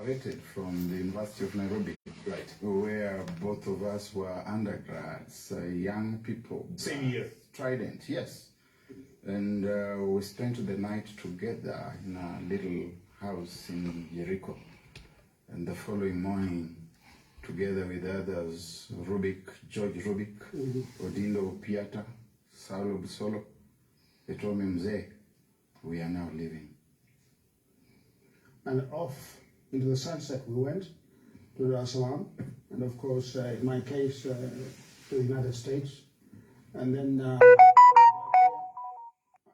Graduated from the University of Nairobi, right, where both of us were undergrads, young people. Same year. Trident, yes. And we spent the night together in a little house in Jericho. And the following morning, together with others, George Rubik, Odindo Piata, Saulo Busolo, they told me, Mzee, we are now leaving. And off into the sunset we went to Dar es Salaam, and of course, in my case, to the United States. And then,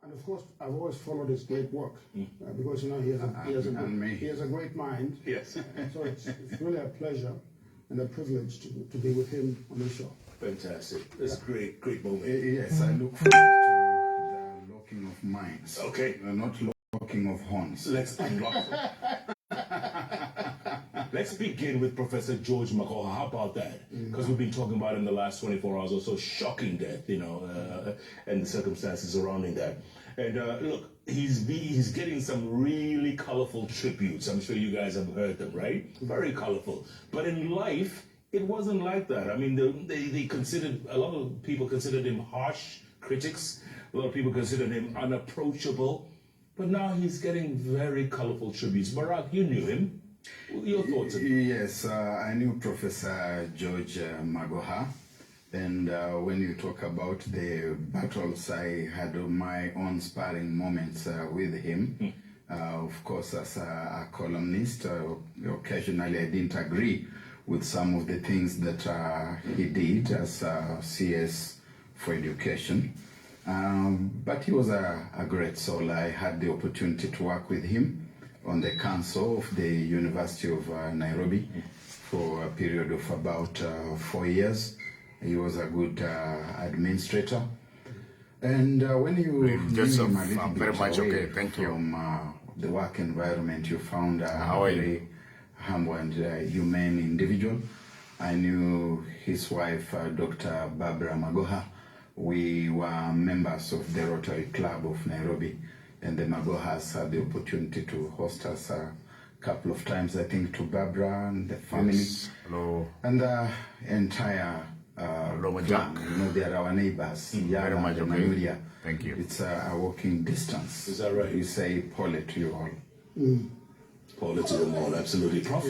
and of course, I've always followed his great work, because, you know, he has a great mind. Yes. So it's really a pleasure and a privilege to be with him on the show. Fantastic. It's a great moment. Yes, I look forward to the locking of minds. Okay. Not locking of horns. Let's unlock. Let's begin with Professor George Magoha. How about that? Because we've been talking about in the last 24 hours or so, shocking death, you know, and the circumstances surrounding that. And look, he's getting some really colorful tributes. I'm sure you guys have heard them, right? Very colorful. But in life, it wasn't like that. I mean, they considered, a lot of people considered him harsh critics. A lot of people considered him unapproachable. But now he's getting very colorful tributes. Barack, you knew him. Your thoughts on him? Yes, I knew Professor George Magoha. And when you talk about the battles, I had my own sparring moments with him. Of course, as a columnist, occasionally I didn't agree with some of the things that he did as CS for education. But he was a great soul. I had the opportunity to work with him on the council of the University of Nairobi for a period of about 4 years. He was a good administrator. And when you Joseph, I'm very much okay, thank you. From the work environment, you found a very humble and humane individual. I knew his wife, Dr. Barbara Magoha. We were members of the Rotary Club of Nairobi, and the Magohas had the opportunity to host us a couple of times, I think, to Barbara and the family. Yes. Hello. And the entire Jack. you know, they are our neighbors. Very much okay. Thank you. It's a walking distance. Is that right? We say Pole to you all. Pole to them all, absolutely. Prof?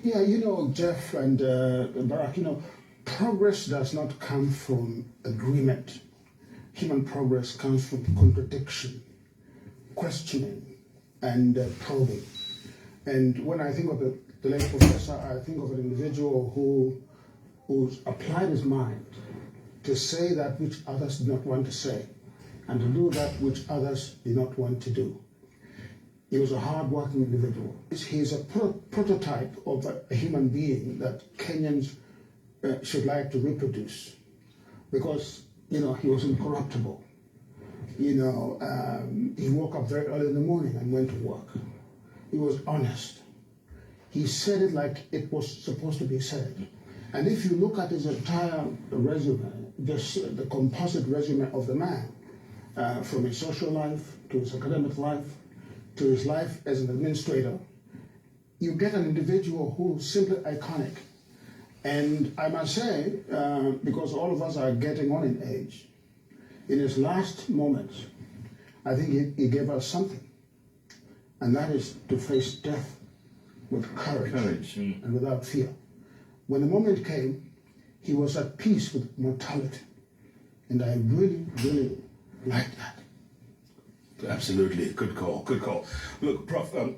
Yeah, you know, Jeff and Barack, you know, progress does not come from agreement. Human progress comes from contradiction, questioning, and probing. And when I think of the late professor, I think of an individual who's applied his mind to say that which others do not want to say, and to do that which others do not want to do. He was a hard-working individual. He's a prototype of a human being that Kenyans should like to reproduce, because, you know, he was incorruptible. You know, he woke up very early in the morning and went to work. He was honest. He said it like it was supposed to be said. And if you look at his entire resume, just the composite resume of the man, from his social life to his academic life to his life as an administrator, you get an individual who's simply iconic. And I must say, because all of us are getting on in age, in his last moments, I think he gave us something. And that is to face death with courage. And without fear. When the moment came, he was at peace with mortality. And I really, really like that. Absolutely. Good call. Good call. Look, Professor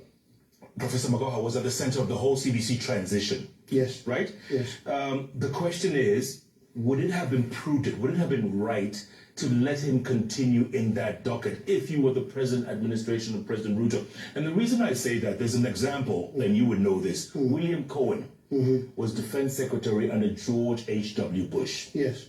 Magoha was at the center of the whole CBC transition. Yes. Right? Yes. The question is, would it have been prudent, would it have been right to let him continue in that docket if you were the present administration of President Ruto? And the reason I say that, there's an example, and you would know this. William Cohen was defense secretary under George H.W. Bush. Yes.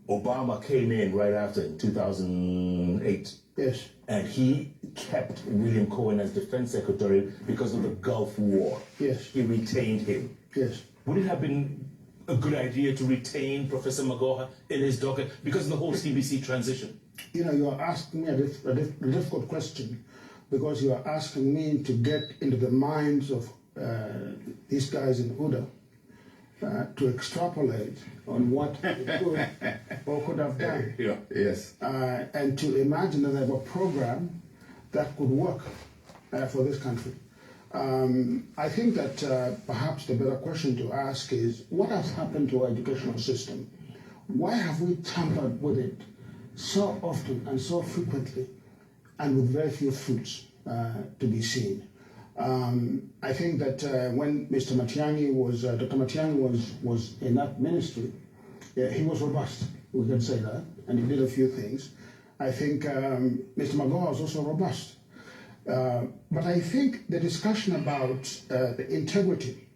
Obama came in right after, in 2008. Yes. And he kept William Cohen as defense secretary because of the Gulf War. Yes. He retained him. Yes. Would it have been a good idea to retain Professor Magoha in his docket because of the whole CBC transition? You know, you are asking me a difficult question, because you are asking me to get into the minds of these guys in UDA to extrapolate on what it could or could have done. Yeah. Yes. And to imagine that they have a program that could work for this country. I think that perhaps the better question to ask is, what has happened to our educational system? Why have we tampered with it so often and so frequently and with very few fruits to be seen? I think that when Mr. Matiang'i was, Dr. Matiang'i was in that ministry, he was robust, we can say that, and he did a few things. I think Mr. Magoha was also robust. But I think the discussion about the integrity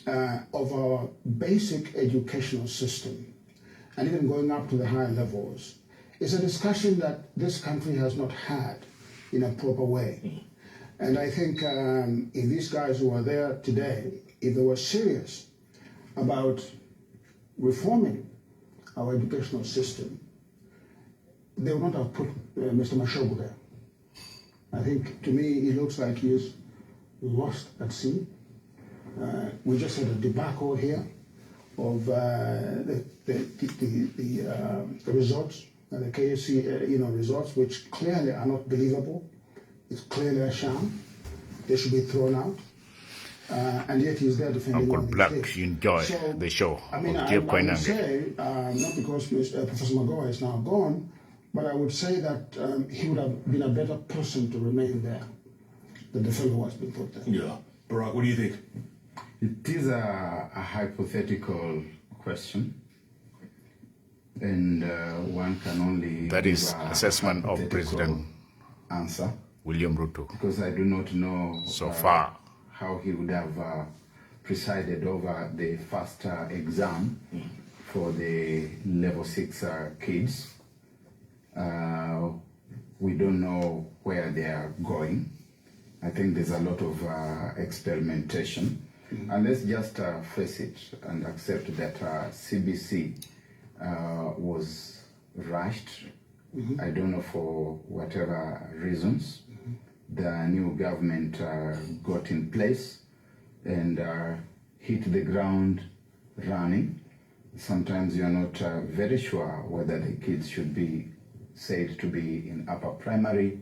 of our basic educational system, and even going up to the higher levels, is a discussion that this country has not had in a proper way. And I think if these guys who are there today, if they were serious about reforming our educational system, they would not have put Mr. Mashogu there. I think, to me, he looks like he is lost at sea. We just had a debacle here of the results, the KSC results, which clearly are not believable. It's clearly a sham. They should be thrown out. And yet he's there defending Uncle Black, you enjoy the show. I mean, of I would say, not because Professor Magoha is now gone, but I would say that he would have been a better person to remain there than the fellow who has been put there. Yeah. Barack, what do you think? It is a hypothetical question, and one can only that is give a assessment of President answer, William Ruto. because I do not know So far how he would have presided over the first exam for the level 6 kids. We don't know where they are going. I think there's a lot of experimentation. And let's just face it and accept that CBC was rushed. I don't know for whatever reasons. The new government got in place and hit the ground running. Sometimes you're not very sure whether the kids should be said to be in upper primary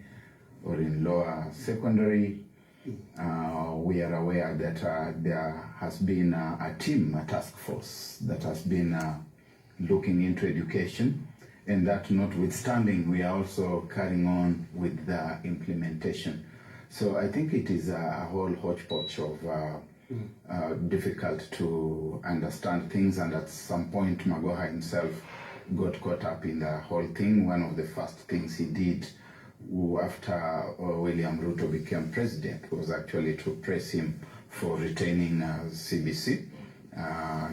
or in lower secondary. We are aware that there has been a team, a task force that has been looking into education, and that notwithstanding, we are also carrying on with the implementation. So I think it is a whole hodgepodge of difficult to understand things, and at some point Magoha himself got caught up in the whole thing. One of the first things he did after William Ruto became president was actually to press him for retaining CBC.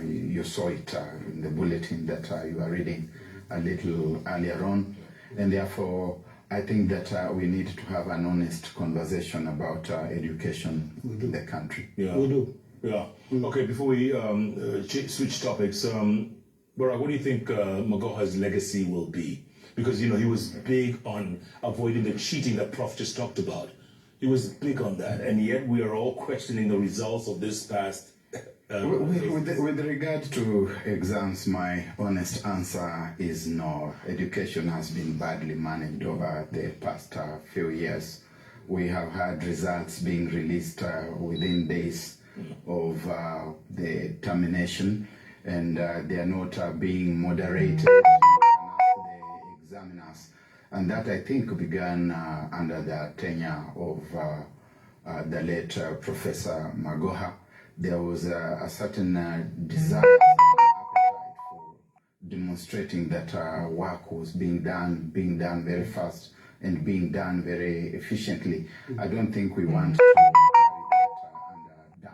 You saw it in the bulletin that you were reading a little earlier on, and therefore I think that we need to have an honest conversation about education in the country. Yeah. We do. Yeah. Okay, before we switch topics, Barack, what do you think Magoha's legacy will be? Because, he was big on avoiding the cheating that Prof just talked about. He was big on that, and yet we are all questioning the results of this past. With regard to exams, my honest answer is no. Education has been badly managed over the past few years. We have had results being released within days of the termination, and they are not being moderated. The examiners, and that I think began under the tenure of the late Professor Magoha. There was a certain desire and appetite for demonstrating that work was being done very fast and being done very efficiently. I don't think we want to carry that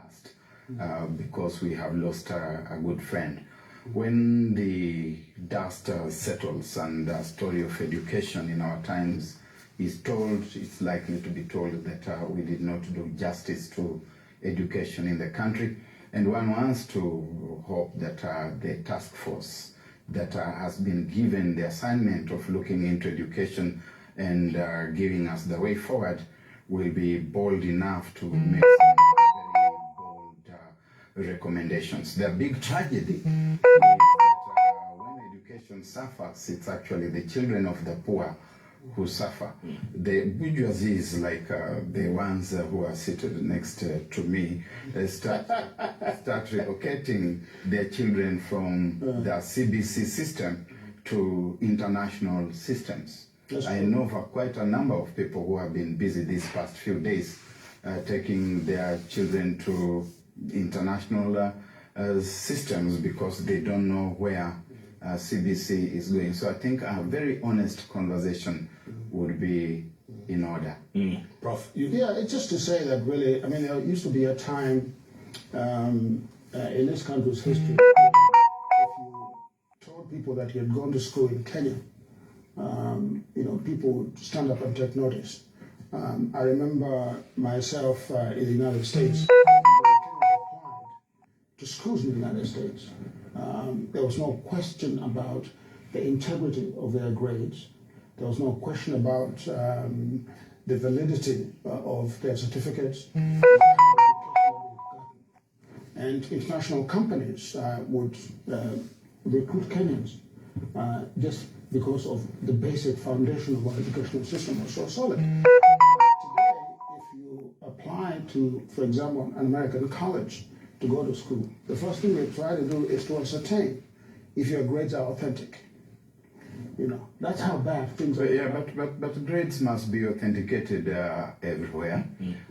under dust because we have lost a good friend. When the dust settles and the story of education in our times is told, it's likely to be told that we did not do justice to education in the country, and one wants to hope that the task force that has been given the assignment of looking into education and giving us the way forward will be bold enough to make some very recommendations. The big tragedy is that when education suffers, it's actually the children of the poor who suffer. The bourgeoisie is like the ones who are seated next to me. They start relocating their children from the CBC system to international systems. I know for quite a number of people who have been busy these past few days taking their children to international systems because they don't know where CBC is going. So I think a very honest conversation would be in order. Prof? Yeah, it's just to say that really, I mean, there used to be a time in this country's history, if you told people that you had gone to school in Kenya, you know, people would stand up and take notice. I remember myself in the United States, applied to schools in the United States. There was no question about the integrity of their grades. There was no question about the validity of their certificates. And international companies would recruit Kenyans just because of the basic foundation of our educational system was so solid. Today, if you apply to, for example, an American college to go to school, the first thing they try to do is to ascertain if your grades are authentic. You know, that's how bad things are. Yeah, but grades must be authenticated everywhere.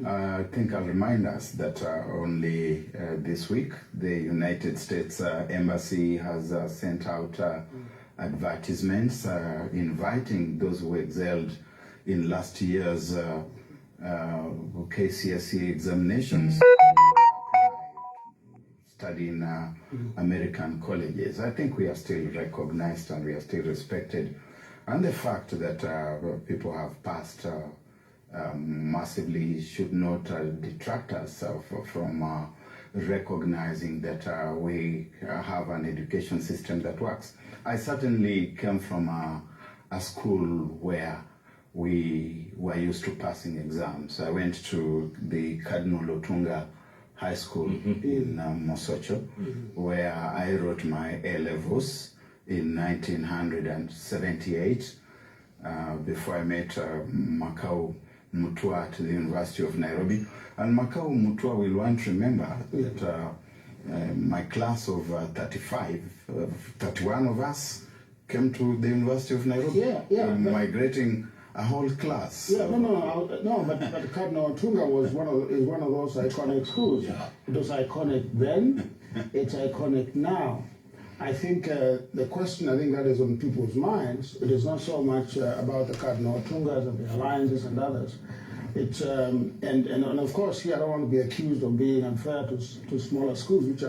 I think I'll remind us that only this week the United States Embassy has sent out advertisements inviting those who excelled in last year's KCSE examinations study in American colleges. I think we are still recognized and we are still respected. And the fact that people have passed massively should not detract us from recognizing that we have an education system that works. I certainly came from a school where we were used to passing exams. I went to the Cardinal Otunga High School in Muor-Ager, where I wrote my A-levels in 1978 before I met Makau Mutua at the University of Nairobi. And Makau Mutua will want to remember that my class of 31 of us came to the University of Nairobi, migrating a whole class. Yeah, no, but Cardinal Otunga was one of those iconic schools. Yeah. It was iconic then, it's iconic now. I think the question, I think that is on people's minds, it is not so much about the Cardinal Otungas and the Alliances and others. It's and of course here I don't want to be accused of being unfair to smaller schools which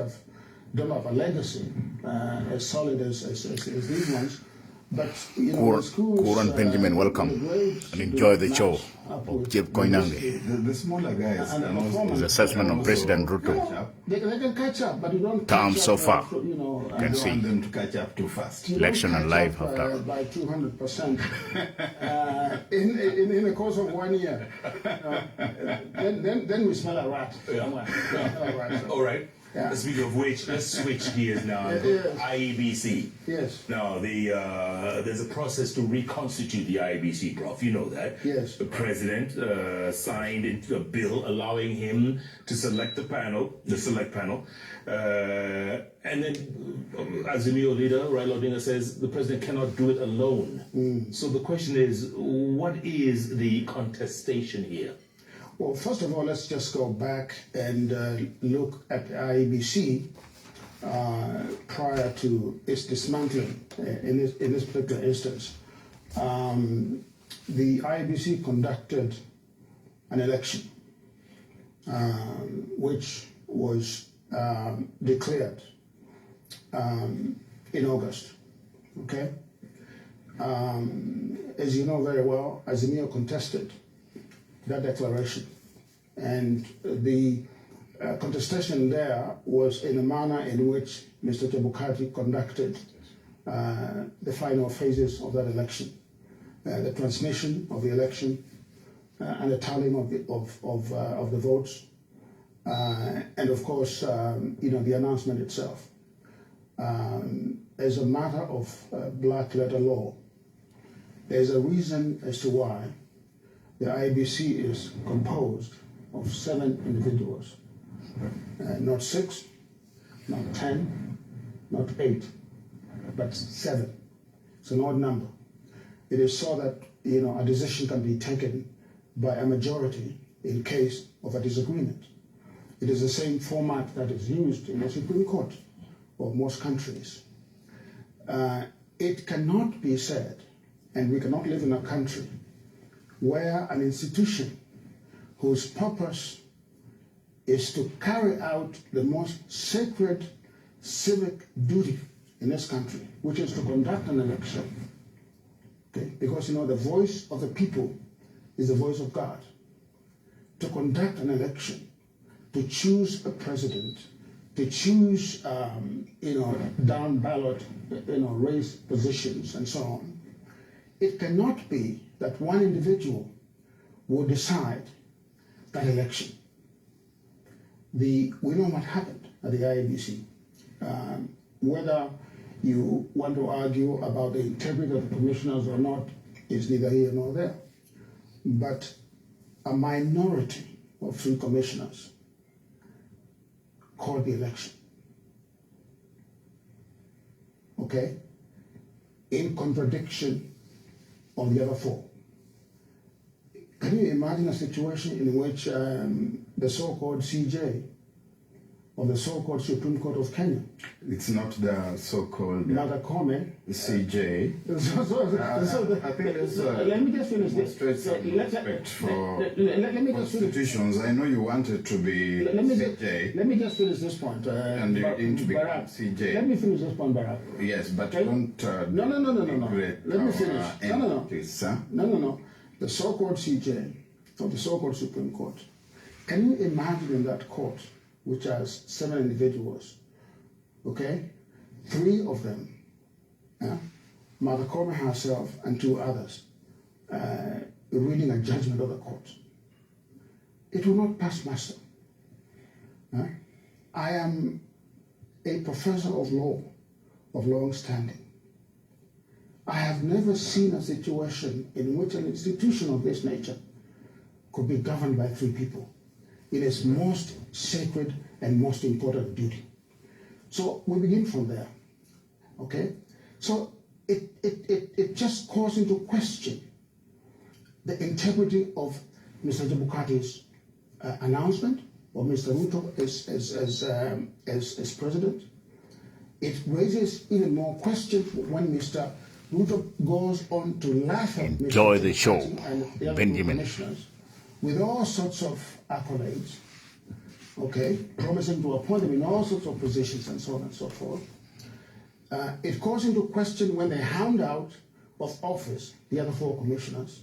don't have a legacy as solid as these ones. But you know, the schools, Kuran Benjamin, welcome and enjoy the show of Jeff Koinange. The smaller guys The assessment of President Ruto. They can catch up, but you don't Term catch so up, far. you know, Can don't see. want them to catch up too fast. you don't Election and catch live up, after. by 200% in the course of 1 year. Then we smell a rat. Somewhere. We smell a rat. All right. Yeah. Speaking of which, let's switch gears now. IEBC. Yes. Now, there's a process to reconstitute the IEBC, Prof. You know that. Yes. The president signed into a bill allowing him to select the select panel. And then Azimio leader, Raila Odinga, says the president cannot do it alone. So the question is, what is the contestation here? Well, first of all, let's just go back and look at the IEBC prior to its dismantling in this particular instance. The IEBC conducted an election which was declared in August, okay? As you know very well, Azimio contested that declaration. And the contestation there was in a manner in which Mr. Chebukati conducted the final phases of that election, the transmission of the election and the tallying of the votes, And of course, the announcement itself. As a matter of black letter law, there's a reason as to why the IBC is composed of 7 individuals, not 6, not 10, not 8, but 7. It's an odd number. It is so that a decision can be taken by a majority in case of a disagreement. It is the same format that is used in the Supreme Court of most countries. It cannot be said, and we cannot live in a country where an institution whose purpose is to carry out the most sacred civic duty in this country, which is to conduct an election. Okay? Because the voice of the people is the voice of God. To conduct an election, to choose a president, to choose down ballot race positions and so on, it cannot be that one individual will decide that election. We know what happened at the IEBC. Whether you want to argue about the integrity of the commissioners or not is neither here nor there. But a minority of 3 commissioners called the election. Okay? In contradiction of the other 4. Can you imagine a situation in which the so-called CJ of the so-called Supreme Court of Kenya? It's not the so-called Madakome. CJ. I think there's let me just finish this. Respect for Let me just finish. constitutions. I know you wanted to be CJ. Let me just finish this point. And you didn't become Barack, CJ. Let me finish this point, Barack. Yes, but Okay? don't No. Let me finish. entities, huh? No. The so-called CJ of the so-called Supreme Court. Can you imagine in that court, which has 7 individuals, okay? 3 of them, Mother Kome herself and 2 others, reading a judgment of the court. It will not pass muster. I am a professor of law, of long standing. I have never seen a situation in which an institution of this nature could be governed by 3 people in its most sacred and most important duty. So we begin from there, okay? So it just calls into question the integrity of Mr. Jabukati's announcement of Mr. Ruto as president. It raises even more questions when Mr. Ruto goes on to laugh at Enjoy Mr. the show, and the other Benjamin. commissioners with all sorts of accolades, okay, promising to appoint them in all sorts of positions and so on and so forth. It calls into question when they hound out of office the other 4 commissioners,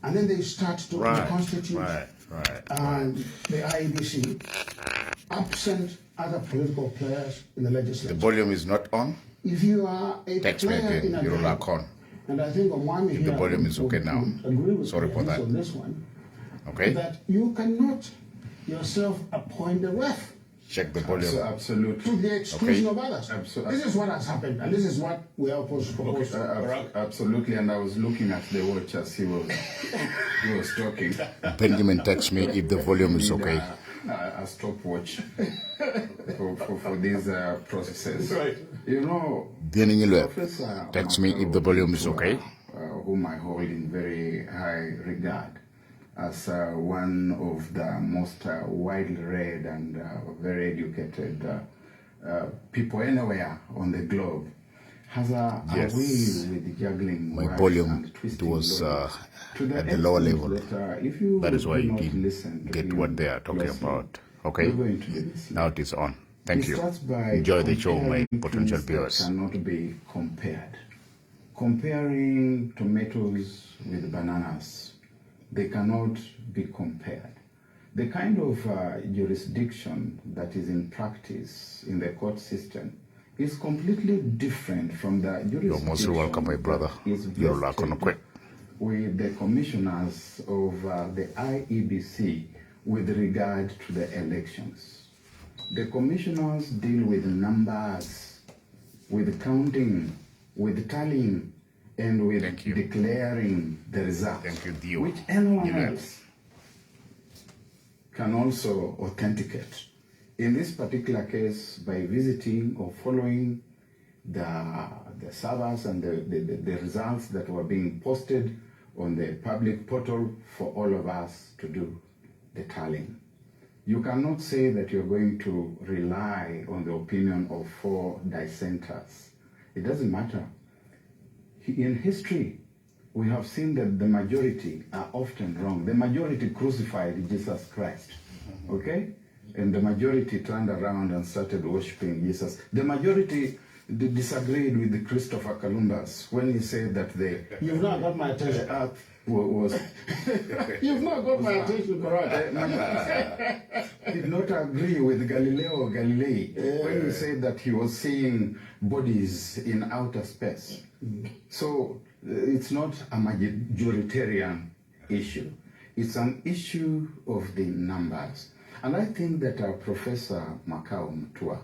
and then they start to reconstitute the IEBC, absent other political players in the legislature. The volume is not on. If you are a Text me player in again. a You're game, lock on. and I think on If the volume is okay now. agree with Sorry me, for at least that. on this one, Okay? that you cannot yourself appoint the ref Check the volume. to Absolutely. the exclusion Okay. of others. Absolutely. This is what has happened, and this is what we are supposed to. Absolutely, and I was looking at the watch as he was talking. Benjamin text me if the volume is okay. A stopwatch for these processes. Right. Professor Text me if the volume is okay. Whom I hold in very high regard as one of the most widely read and very educated people anywhere on the globe, has a way with juggling My words volume, and it twisting was logic to at the lower extent level. that, if you That is why do you not didn't listen to get him what they are talking closely, about. Okay? you're going to be misled. Now it is on. Thank He you. starts by Enjoy the show, my comparing potential things that viewers. cannot be compared. Comparing tomatoes with bananas, they cannot be compared. The kind of jurisdiction that is in practice in the court system is completely different from the jurisdiction. You're most welcome, my brother. that is You're like on a vested quick. with the commissioners of the IEBC with regard to the elections. The commissioners deal with numbers, with counting, with tallying, and with declaring the results, which anyone else can also authenticate. In this particular case, by visiting or following the servers and the results that were being posted on the public portal for all of us to do the tallying. You cannot say that you're going to rely on the opinion of 4 dissenters. It doesn't matter. In history, we have seen that the majority are often wrong. The majority crucified Jesus Christ, okay? And the majority turned around and started worshiping Jesus. The majority disagreed with Christopher Columbus when he said that You've not got my attention. the earth was... You've not got my attention, correct? Did not agree with Galileo Galilei when he said that he was seeing bodies in outer space. So it's not a majoritarian issue. It's an issue of the numbers. And I think that Professor Muor-Ager,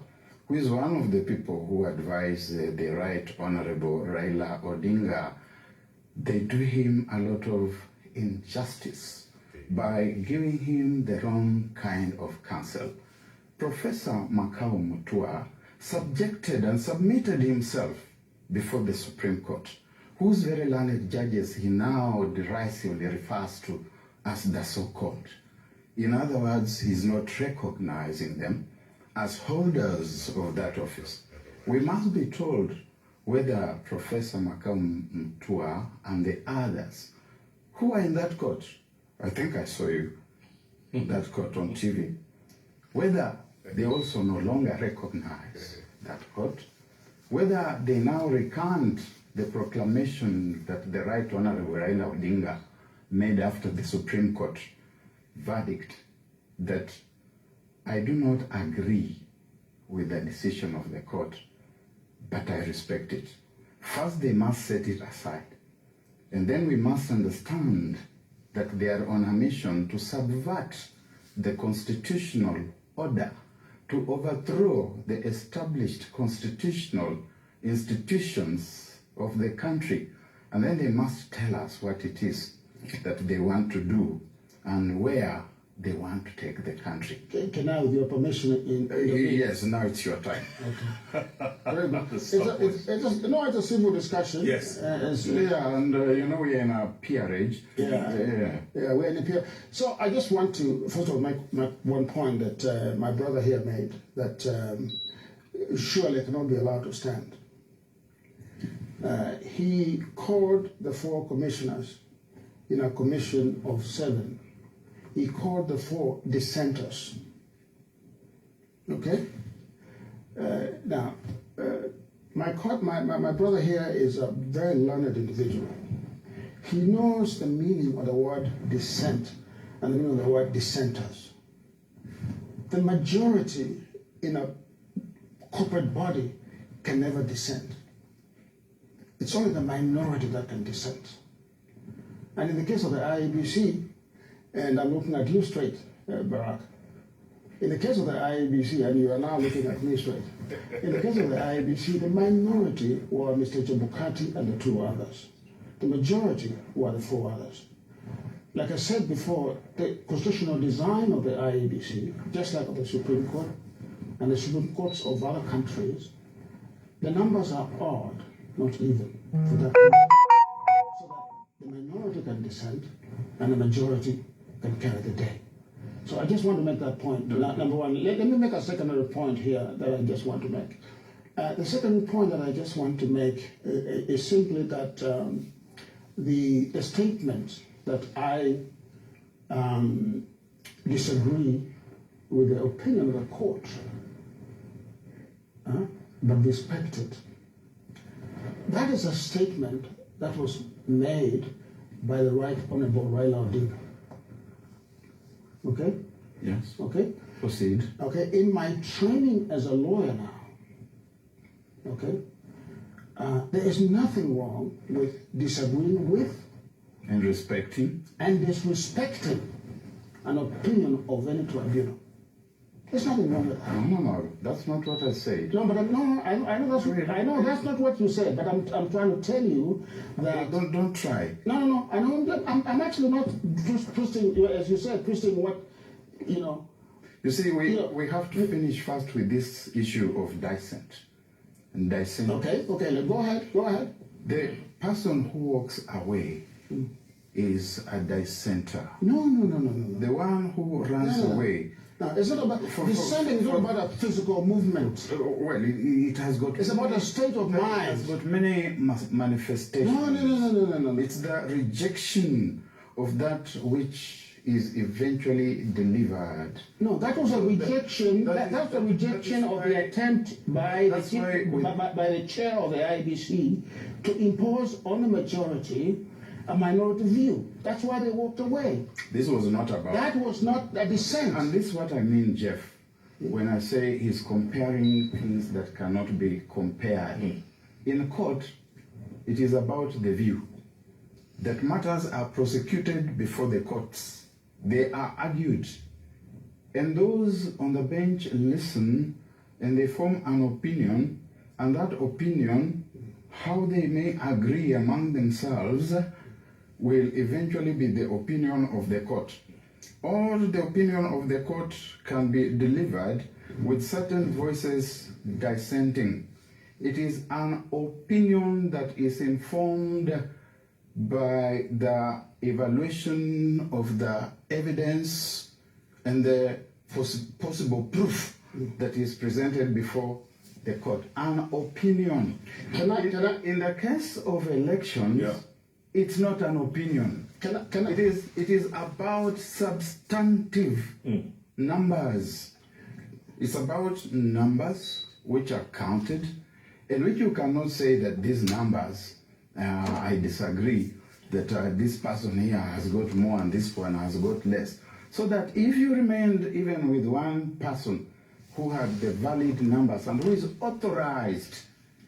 who is one of the people who advised the Right Honorable Raila Odinga, they do him a lot of injustice by giving him the wrong kind of counsel. Professor Muor-Ager subjected and submitted himself before the Supreme Court, whose very learned judges he now derisively refers to as the so-called. In other words, he's not recognizing them as holders of that office. We must be told whether Professor Muor-Ager and the others who are in that court, I think I saw you in that court on TV, whether they also no longer recognize that court, whether they now recant the proclamation that the Right Honorable Raila Odinga made after the Supreme Court verdict that I do not agree with the decision of the court, but I respect it. First, they must set it aside. And then we must understand that they are on a mission to subvert the constitutional order, to overthrow the established constitutional institutions of the country. And then they must tell us what it is that they want to do and where they want to take the country. Can I, with your permission, yes, now it's your time. Okay. Very good. It's a civil discussion. Yes. And you know, we're in a peerage. Yeah, we're in a peer. So I just want to, first of all, make one point that my brother here made, that surely cannot be allowed to stand. He called the 4 commissioners in a commission of 7. He called the 4 dissenters. Okay? Now, my brother here is a very learned individual. He knows the meaning of the word dissent and the meaning of the word dissenters. The majority in a corporate body can never dissent. It's only the minority that can dissent. And in the case of the IEBC, and I'm looking at you straight, Barack. In the case of the IEBC, and you are now looking at me straight, in the case of the IEBC, the minority were Mr. Chebukati and the 2 others. The majority were the 4 others. Like I said before, the constitutional design of the IEBC, just like of the Supreme Court and the Supreme Courts of other countries, the numbers are odd, not even, for that reason. So that the minority can dissent and the majority can carry the day. So I just want to make that point. Number one, let me make a secondary point here that I just want to make. The second point that I just want to make is simply that the statement that I disagree with the opinion of the court, but respect it. That is a statement that was made by the Right Honorable Raila Odinga. Okay? Yes. Okay? Proceed. Okay, in my training as a lawyer now, okay, there is nothing wrong with disagreeing with And respecting. and disrespecting an opinion of any tribunal. There's nothing wrong with that. No, that's not what I said. No, but I know that's not what you said. But I'm trying to tell you that. Don't try. No. I know. I'm actually not just twisting, as you said, twisting what, you know. You see, we have to finish first with this issue of dissent and dissent. Okay. Go ahead. The person who walks away is a dissenter. No. The one who runs away. No, it's not about descending. It's not about a physical movement. Well, it has got. It's about a state of mind. It has got many manifestations. No. It's the rejection of that which is eventually delivered. No, that was a rejection. That's a rejection of the attempt by the chair of the IBC to impose on the majority a minority view. That's why they walked away. This was not about. That was not a dissent. And this is what I mean, Jeff, when I say he's comparing things that cannot be compared. In court, it is about the view. That matters are prosecuted before the courts. They are argued. And those on the bench listen and they form an opinion, and that opinion, how they may agree among themselves, will eventually be the opinion of the court. Or the opinion of the court can be delivered with certain voices dissenting. It is an opinion that is informed by the evaluation of the evidence and the possible proof that is presented before the court. An opinion. In the case of elections, it's not an opinion. It is about substantive numbers. It's about numbers which are counted, and which you cannot say that these numbers, I disagree, that this person here has got more and this one has got less. So that if you remained even with one person who had the valid numbers and who is authorized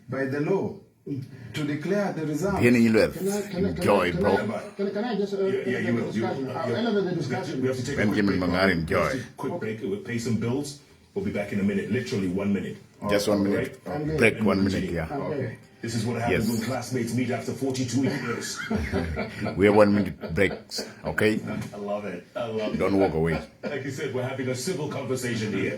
by the law to declare the result. Enjoy, bro. Can I just you will. elevate the discussion? We have to take Benjamin Mangar, enjoy. Quick break. We'll pay some bills. We'll be back in a minute. Literally 1 minute. Just 1 minute. Okay. Break 1 minute, yeah. Okay. This is what happens Yes. when classmates meet after 42 years. We have 1 minute breaks, okay? I love it. Don't walk away. Like you said, we're having a civil conversation here.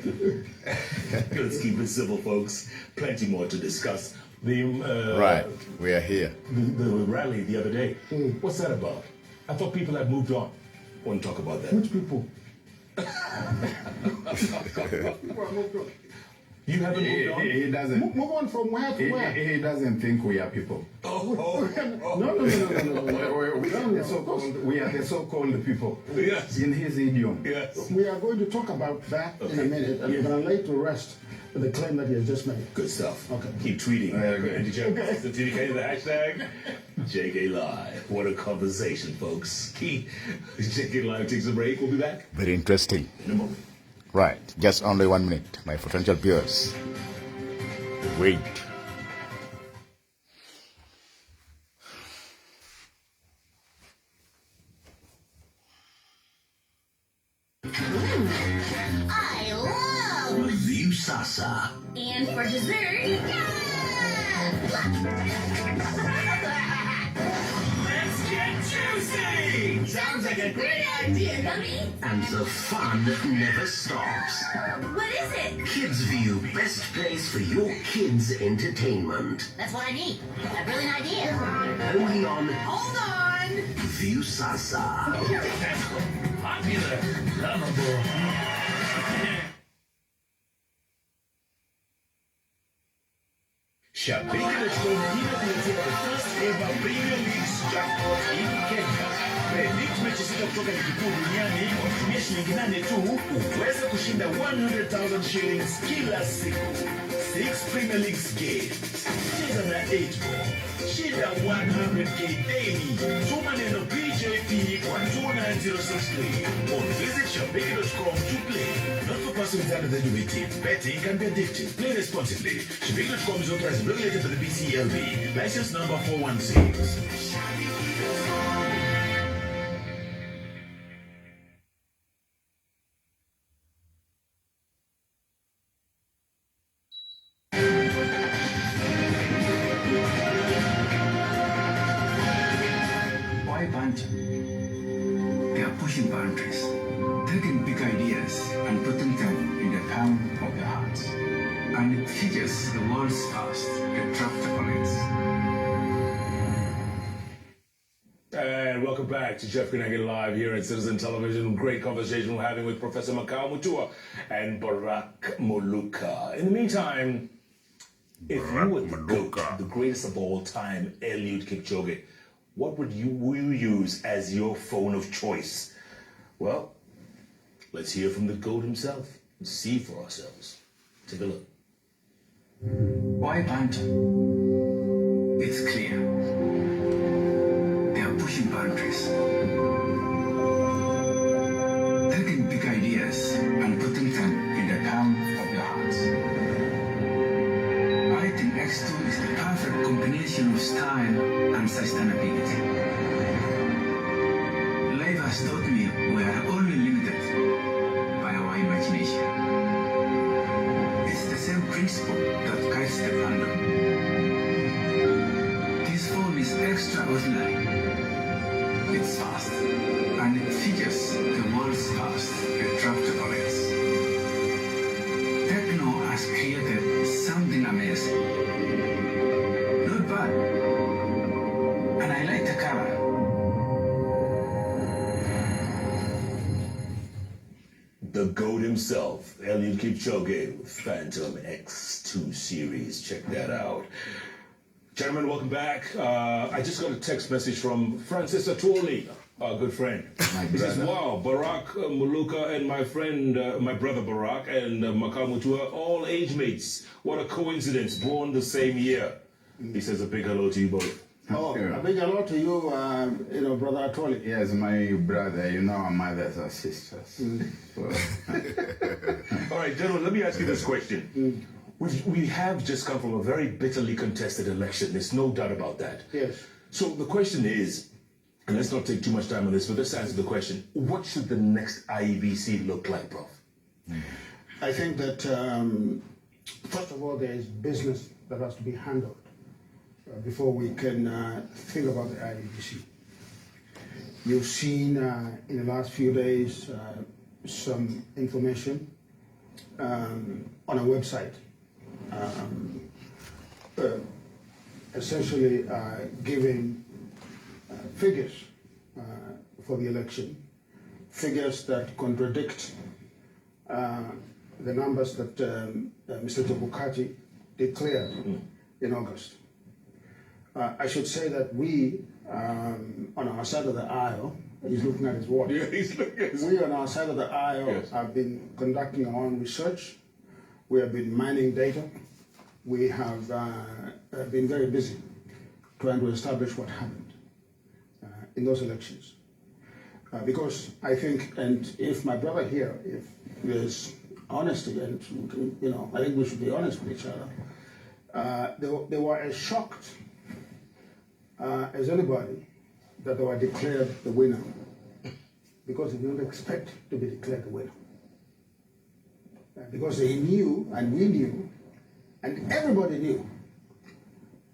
Let's keep it civil, folks. Plenty more to discuss. Right, we are here. The rally the other day. What's that about? I thought people had moved on. Want to talk about that? Which people? You haven't moved on? He doesn't. Move on from where to where? He doesn't think we are people. No. We are the so-called people. Yes. In his idiom. Yes. We are going to talk about that in a minute, and we're going to lay to rest the claim that he has just made. Good stuff. Okay. Keep tweeting. And did you the hashtag? JKLive. What a conversation, folks. JKLive takes a break. We'll be back Very interesting. in a moment. Right, just only 1 minute, my potential viewers. Wait. I love View Sasa. and for dessert. Let's get juicy! Sounds like a great idea, Gummy. And the fun never stops. What is it? Kids View, best place for your kids' entertainment. That's what I need. A brilliant idea. Only on Hold on. View Sasa. Popular, lovable. Shabiki.com inakuletea the first ever Premier League jackpot in Kenya. Predict mechi sita kutoka ligi kuu duniani kwa kutumia shilingi 8 tu uweze kushinda 100,000 shillings kila siku. 6 Premier League games. Cheza na 8 ball. Shinda 100k daily. Tuma neno BJP kwa 29063 or visit shabiki.com to play. Not for persons under the age of 18. Betting can be addictive. Play responsibly. Shabiki.com is authorized and regulated by the BCLB. License number 416. ideas and putting them in the palm of your hands. And it features the world's first retractable. And welcome back to JKLive Live here at Citizen Television. Great conversation we're having with Professor Muor-Ager and Barack Moluka. In the meantime, if you were the GOAT, the greatest of all time, Eliud Kipchoge, what would you use as your phone of choice? Well, let's hear from the GOAT himself and see for ourselves. Take a look. Why banter? It's clear. They are pushing boundaries. Taking big ideas and putting them in the palm of your hands. I think X2 is the perfect combination of style and sustainability. Life has taught me we are only limited by our imagination. It's the same principle that guides the fandom. This phone is extraordinary. It's fast, and it features the world's first retractable lens. Techno has created something amazing. Not bad. And I like the color. The GOAT himself, Eliud Kipchoge, with Phantom X2 series. Check that out. Gentlemen, welcome back. I just got a text message from Francis Atwoli, our good friend. He says, wow, Barack Moluka and my friend, my brother Barack and Muor-Ager, all age mates. What a coincidence, born the same year. He says a big hello to you both. Oh, a big hello to you, Brother Atwoli. Yes, my brother, you know our mothers are sisters. So. All right, gentlemen, let me ask you this question. We have just come from a very bitterly contested election. There's no doubt about that. Yes. So the question is, and let's not take too much time on this, but let's answer the question. What should the next IEBC look like, Prof? I think that, first of all, there is business that has to be handled before we can think about the IEBC. You've seen in the last few days some information on a website, essentially giving figures for the election, figures that contradict the numbers that Mr. Chebukati declared in August. I should say that we, on our side of the aisle, he's looking at his watch. Yeah, he's looking at his We on our side of the aisle Yes. have been conducting our own research. We have been mining data. We have been very busy trying to establish what happened in those elections. Because I think, and if my brother here, if there's honesty, and I think we should be honest with each other, they were as shocked as anybody that they were declared the winner, because they didn't expect to be declared the winner. Because they knew, and we knew, and everybody knew,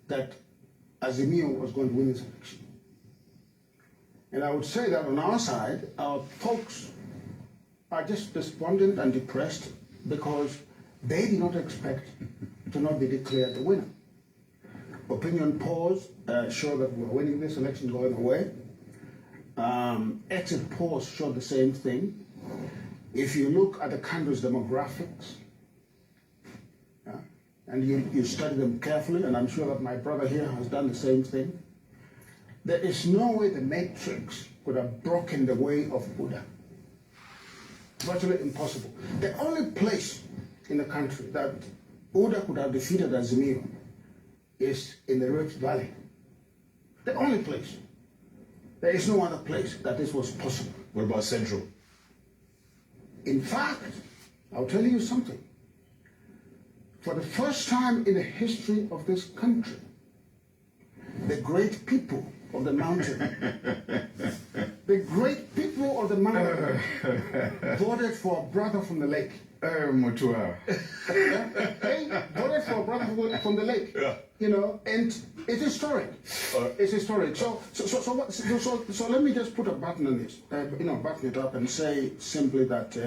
that Azimio was going to win this election. And I would say that on our side, our folks are just despondent and depressed because they did not expect to not be declared the winner. Opinion polls show that we're winning this election going away. Exit polls show the same thing. If you look at the country's demographics, and you study them carefully, and I'm sure that my brother here has done the same thing, there is no way the matrix could have broken the way of Buddha. Virtually impossible. The only place in the country that Buddha could have defeated Azimio is in the Rift Valley. The only place. There is no other place that this was possible. What about Central? In fact, I'll tell you something. For the first time in the history of this country, the great people of the mountain, voted for a brother from the lake. Mutua. Voted for a brother from the lake. Yeah. And it's historic. It's historic. So let me just put a button on this. Button it up and say simply that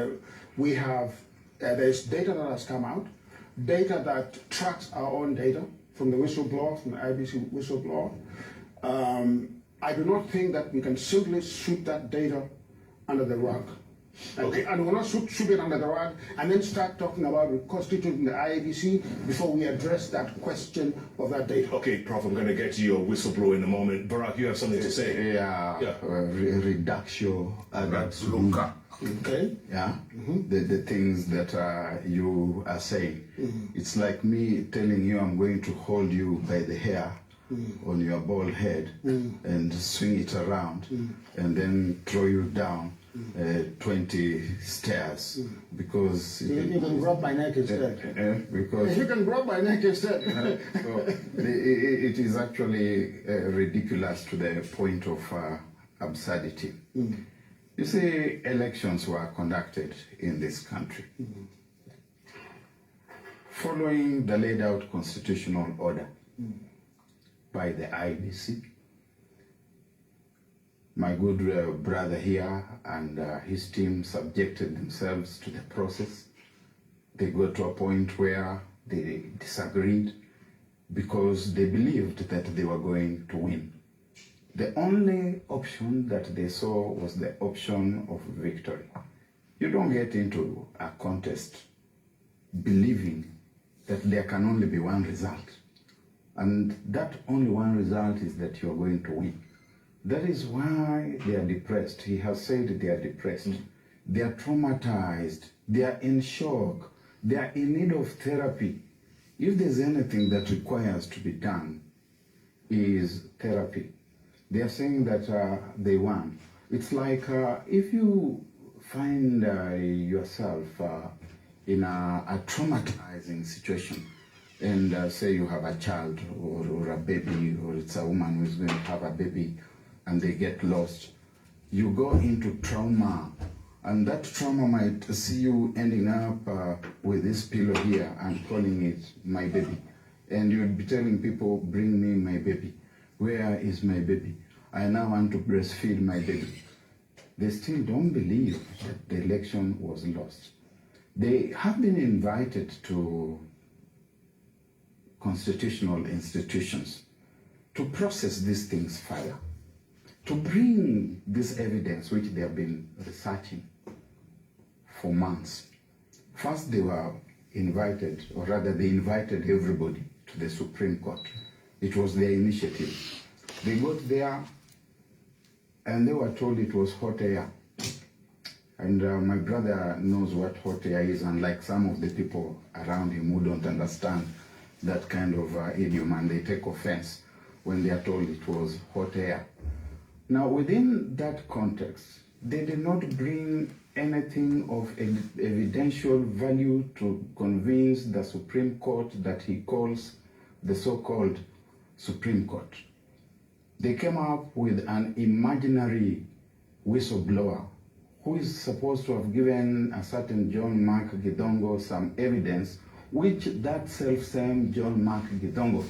We have, there's data that has come out, data that tracks our own data from the whistleblower, from the IBC whistleblower. I do not think that we can simply sweep that data under the rug. Okay. And we'll not sweep it under the rug and then start talking about reconstituting the IABC before we address that question of that data. Okay, Prof, I'm going to get to your whistleblower in a moment. Barack, you have something to say? Yeah. Reduction ad lucra. Okay. Yeah, the things that you are saying. It's like me telling you I'm going to hold you by the hair on your bald head and swing it around and then throw you down 20 stairs because You can rub my neck instead. because You can rub my neck instead. so it is actually ridiculous to the point of absurdity. You see, elections were conducted in this country following the laid out constitutional order by the IBC. My good brother here and his team subjected themselves to the process. They got to a point where they disagreed because they believed that they were going to win. The only option that they saw was the option of victory. You don't get into a contest believing that there can only be one result. And that only one result is that you are going to win. That is why they are depressed. He has said they are depressed. They are traumatized. They are in shock. They are in need of therapy. If there's anything that requires to be done, is therapy. They are saying that they won. It's like if you find yourself in a traumatizing situation, and say you have a child or a baby, or it's a woman who's going to have a baby, and they get lost, you go into trauma, and that trauma might see you ending up with this pillow here and calling it my baby. And you'll be telling people, bring me my baby. Where is my baby? I now want to breastfeed my baby. They still don't believe that the election was lost. They have been invited to constitutional institutions to process these things further, to bring this evidence which they have been researching for months. First they were invited, or rather they invited everybody to the Supreme Court. It was their initiative. They got there and they were told it was hot air. And my brother knows what hot air is, unlike some of the people around him who don't understand that kind of idiom, and they take offense when they are told it was hot air. Now, within that context, they did not bring anything of evidential value to convince the Supreme Court that he calls the so-called Supreme Court. They came up with an imaginary whistleblower who is supposed to have given a certain John Mark Gidongo some evidence, which that self-same John Mark Gidongo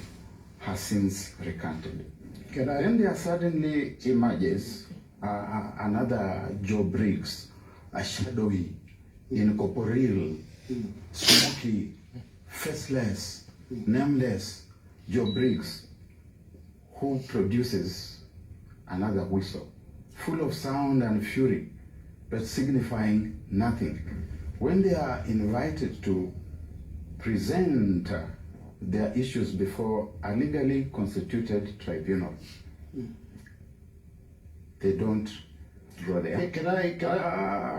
has since recanted. Then there suddenly emerges another Joe Briggs, a shadowy, incorporeal, smoky, faceless, nameless Joe Briggs, who produces another whistle, full of sound and fury, but signifying nothing. When they are invited to present their issues before a legally constituted tribunal, they don't go there. Can I?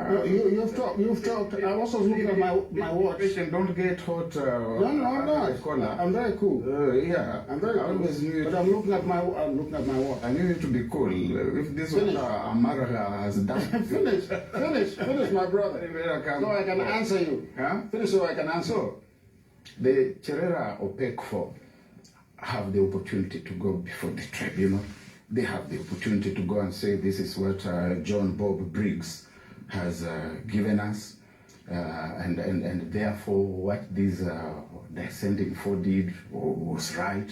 No, you've talked. I was also looking at my watch. Don't get hot. No, I'm not. I'm very cool. Yeah, I'm very cool. But I'm looking at my watch. I need it to be cool. If this is what Amara has done. Finish, my brother. So I can answer you. Huh? Finish so I can answer. So, the Cherera OPEC4 have the opportunity to go before the tribunal. They have the opportunity to go and say this is what John Bob Briggs has given us, and therefore what these dissenting four did was right.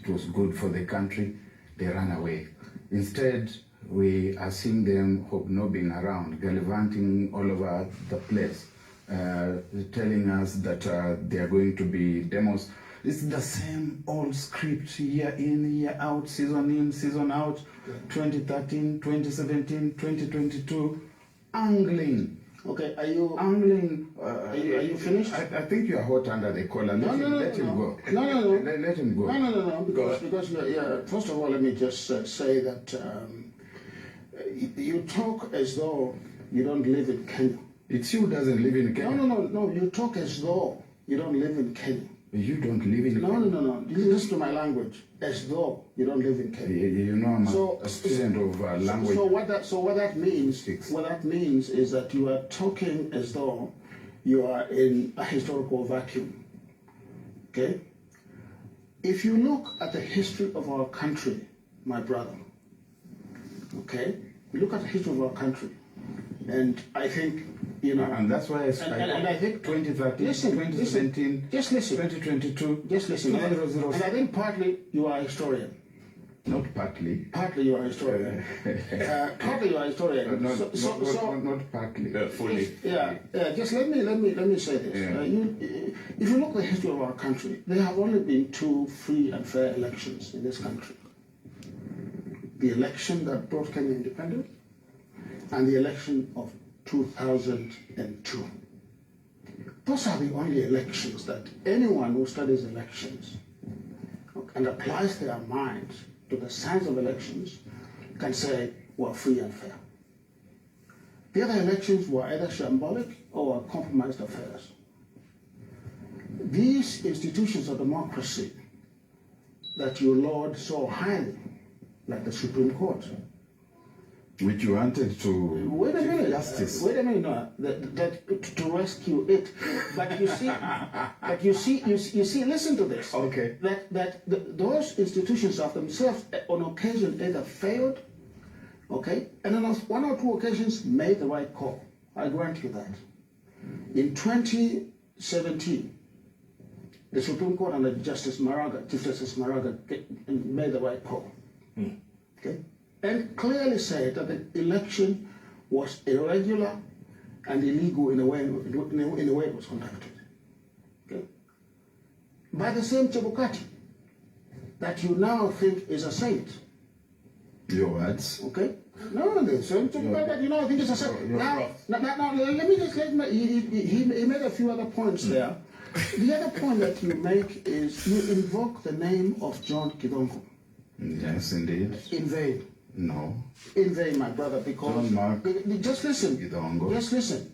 It was good for the country. They ran away. Instead, we are seeing them hobnobbing around, gallivanting all over the place, telling us that there are going to be demos. It's the same old script, year in, year out, season in, season out, 2013, 2017, 2022, angling. Okay, are you Angling. are you finished? I think you are hot under the collar. Let him go. No. Let him go. No. Because first of all, let me just say that you talk as though you don't live in Kenya. It's you who doesn't live in Kenya. No. You talk as though you don't live in Kenya. You don't live in Kenya. No. You listen to my language. As though you don't live in Kenya. You know, I'm a student of language. So what that means is that you are talking as though you are in a historical vacuum. Okay? If you look at the history of our country, my brother, okay? You look at the history of our country, and I think, you know... And that's why I think 2013, 2017, just listen. 2022, Just listen. 2006. And I think partly you are a historian. Not partly. Partly you are a historian. Partly you are a historian. Not partly. Fully. Yeah. Just let me say this. Yeah. If you look at the history of our country, there have only been 2 free and fair elections in this country. The election that brought Kenya independent, and the election of 2002. Those are the only elections that anyone who studies elections and applies their mind to the science of elections can say were free and fair. The other elections were either shambolic or were compromised affairs. These institutions of democracy that you laud so highly, like the Supreme Court, which you wanted to wait a minute, justice. No, to rescue it. But you see, listen to this. Okay. Those institutions of themselves on occasion either failed, okay, and on 1 or 2 occasions made the right call. I grant you that. In 2017, the Supreme Court under Chief Justice Muor-Ager made the right call. Okay? And clearly said that the election was irregular and illegal in the way it was conducted. Okay? By the same Chebukati that you now think is a saint. Your words. Okay? No, the same Chebukati that you now think is a saint. Now, let me just he made a few other points there. The other point that you make is you invoke the name of John Kidongo. Yes, indeed. In vain. No. In vain, my brother, because... Just listen. Kidongo. Just listen.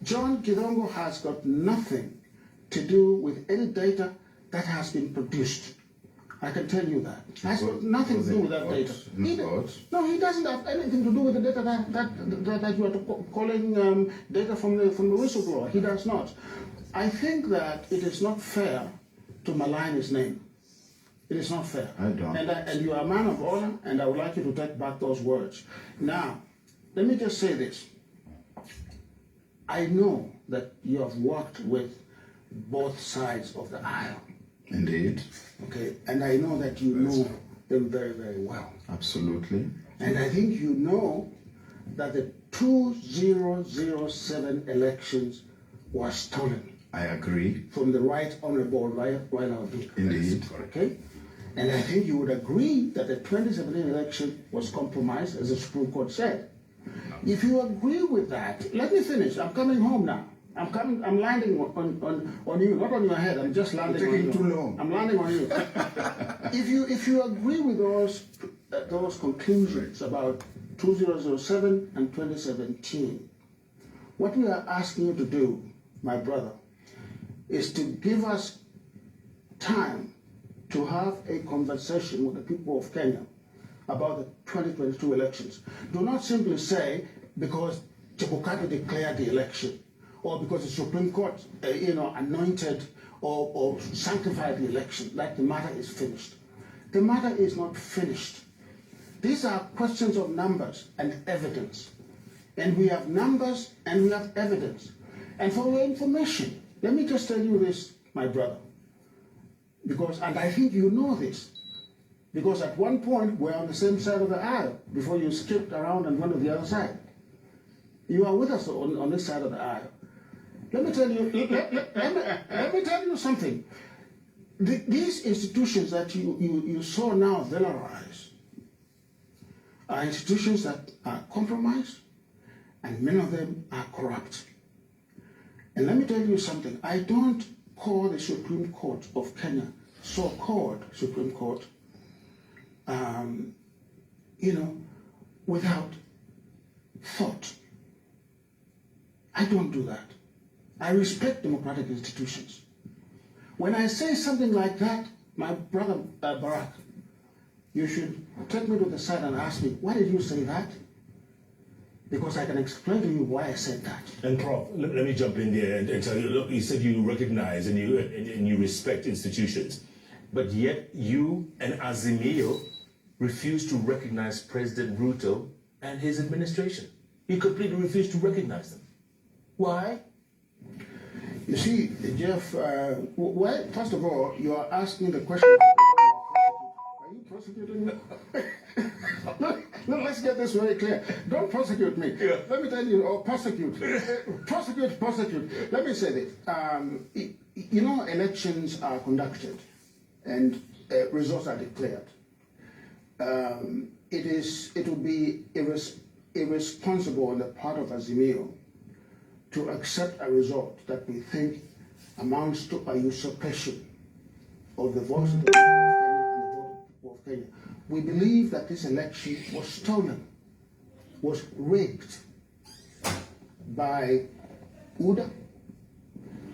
John Kidongo has got nothing to do with any data that has been produced. I can tell you that. Has got nothing to do with that data. He doesn't have anything to do with the data that you are calling data from the whistleblower. He does not. I think that it is not fair to malign his name. It is not fair. I don't. And you are a man of honor, and I would like you to take back those words. Now, let me just say this. I know that you have worked with both sides of the aisle. Indeed. Okay, and I know that you know them very, very well. Absolutely. And I think you know that the 2007 elections were stolen. I agree. From the Right Honorable Raila Odinga. Indeed. Okay? And I think you would agree that the 2017 election was compromised, as the Supreme Court said. If you agree with that, let me finish. I'm coming home now. I'm landing on you, not on your head. I'm just landing on you. You're taking too long. I'm landing on you. If you agree with those conclusions about 2007 and 2017, what we are asking you to do, my brother, is to give us time to have a conversation with the people of Kenya about the 2022 elections. Do not simply say because Chebukati declared the election, or because the Supreme Court, anointed or sanctified the election, like the matter is finished. The matter is not finished. These are questions of numbers and evidence. And we have numbers and we have evidence. And for your information, let me just tell you this, my brother, and I think you know this, because at one point we're on the same side of the aisle before you skipped around and went to the other side. You are with us on this side of the aisle. Let me tell you. Let me tell you something. These institutions that you saw now valorize are institutions that are compromised, and many of them are corrupt. And let me tell you something. I don't call the Supreme Court of Kenya, so-called Supreme Court, without thought. I don't do that. I respect democratic institutions. When I say something like that, my brother Barack, you should take me to the side and ask me, why did you say that? Because I can explain to you why I said that. And Prof, let me jump in there and tell you, look, you said you recognize and you respect institutions, but yet you and Azimio refuse to recognize President Ruto and his administration. You completely refuse to recognize them. Why? You see, Jeff, first of all, you are asking the question, are you prosecuting me? No, let's get this very clear. Don't prosecute me. Yeah. Let me tell you, or prosecute. Prosecute. Let me say this. Elections are conducted and results are declared. It would be irresponsible on the part of Azimio to accept a result that we think amounts to a usurpation of the voice of the people of Kenya and the vote of the people of Kenya. We believe that this election was stolen, was rigged by UDA,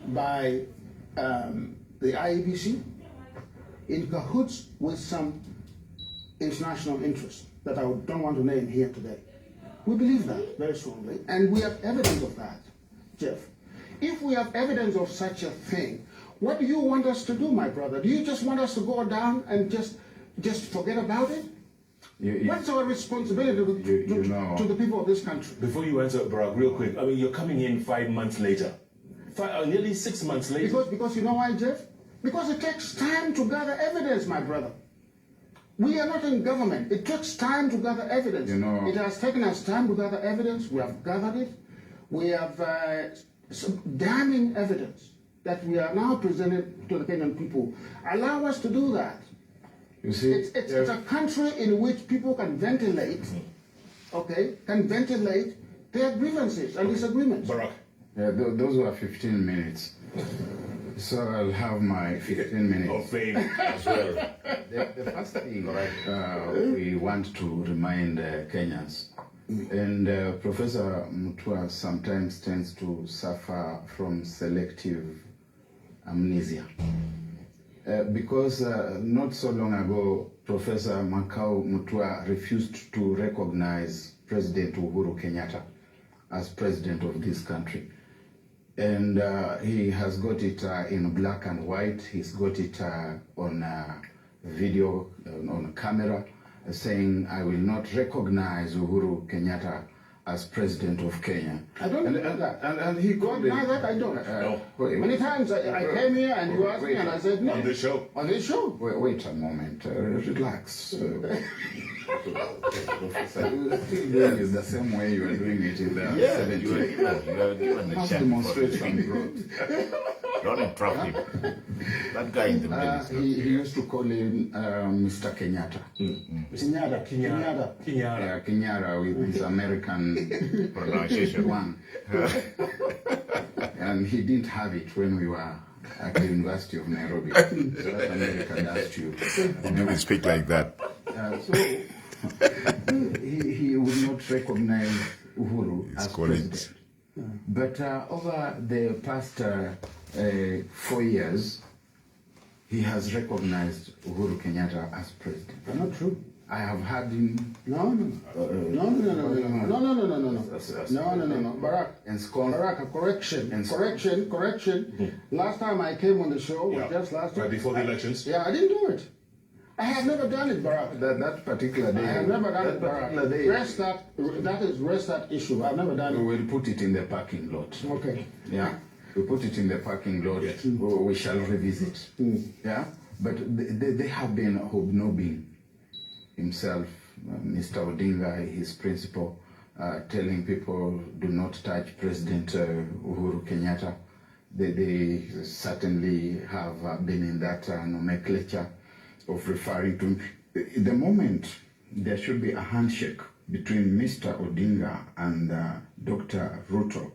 by the IEBC, in cahoots with some international interests that I don't want to name here today. We believe that very strongly, and we have evidence of that, Jeff. If we have evidence of such a thing, what do you want us to do, my brother? Do you just want us to go down and just forget about it? What's our responsibility to the people of this country? Before you answer, Barack, real quick, I mean, you're coming in 5 months later. Nearly 6 months later. Because you know why, Jeff? Because it takes time to gather evidence, my brother. We are not in government. It takes time to gather evidence. It has taken us time to gather evidence. We have gathered it. We have some damning evidence that we are now presenting to the Kenyan people. Allow us to do that. You see, it's a country in which people can ventilate, can ventilate their grievances and disagreements. Barack. Yeah, those were 15 minutes. So I'll have my 15 minutes. Of fame as well. The first thing we want to remind Kenyans, and Professor Mutua sometimes tends to suffer from selective amnesia. Because not so long ago, Professor Makau Mutua refused to recognize President Uhuru Kenyatta as president of this country. And he has got it in black and white. He's got it on video, on camera, saying, I will not recognize Uhuru Kenyatta as president of Kenya. I don't know that. And he got that I don't. No. Many times I came here and you asked me and I said no. On this show. On this show. Wait a moment. Relax. Professor, you are still doing it the same way you were doing it in the 70s. You are given the Must chance. demonstrate some growth. Don't interrupt him. That guy in the middle is not He used to call him Mr. Kenyatta. Kenyatta with his American pronunciation. one. And he didn't have it when we were at the University of Nairobi. So that America does to you. You never speak like that. So he would not recognize Uhuru as president. But over the past 4 years, he has recognized Uhuru Kenyatta as president. Not true. I have had him. No. Barack. Barack, correction. Last time I came on the show was just last time. Right before the elections. Yeah, I didn't do it. I have never done it, Barack. That particular day. I have never done it, particular day. Rest that issue. I've never done it. We will put it in the parking lot. Okay. Yeah. We put it in the parking lot. Yes. We shall revisit. Yeah. But they have been hobnobbing himself, Mr. Odinga, his principal, telling people do not touch President Uhuru Kenyatta. they certainly have been in that nomenclature of referring to him. The moment there should be a handshake between Mr. Odinga and Dr. Ruto,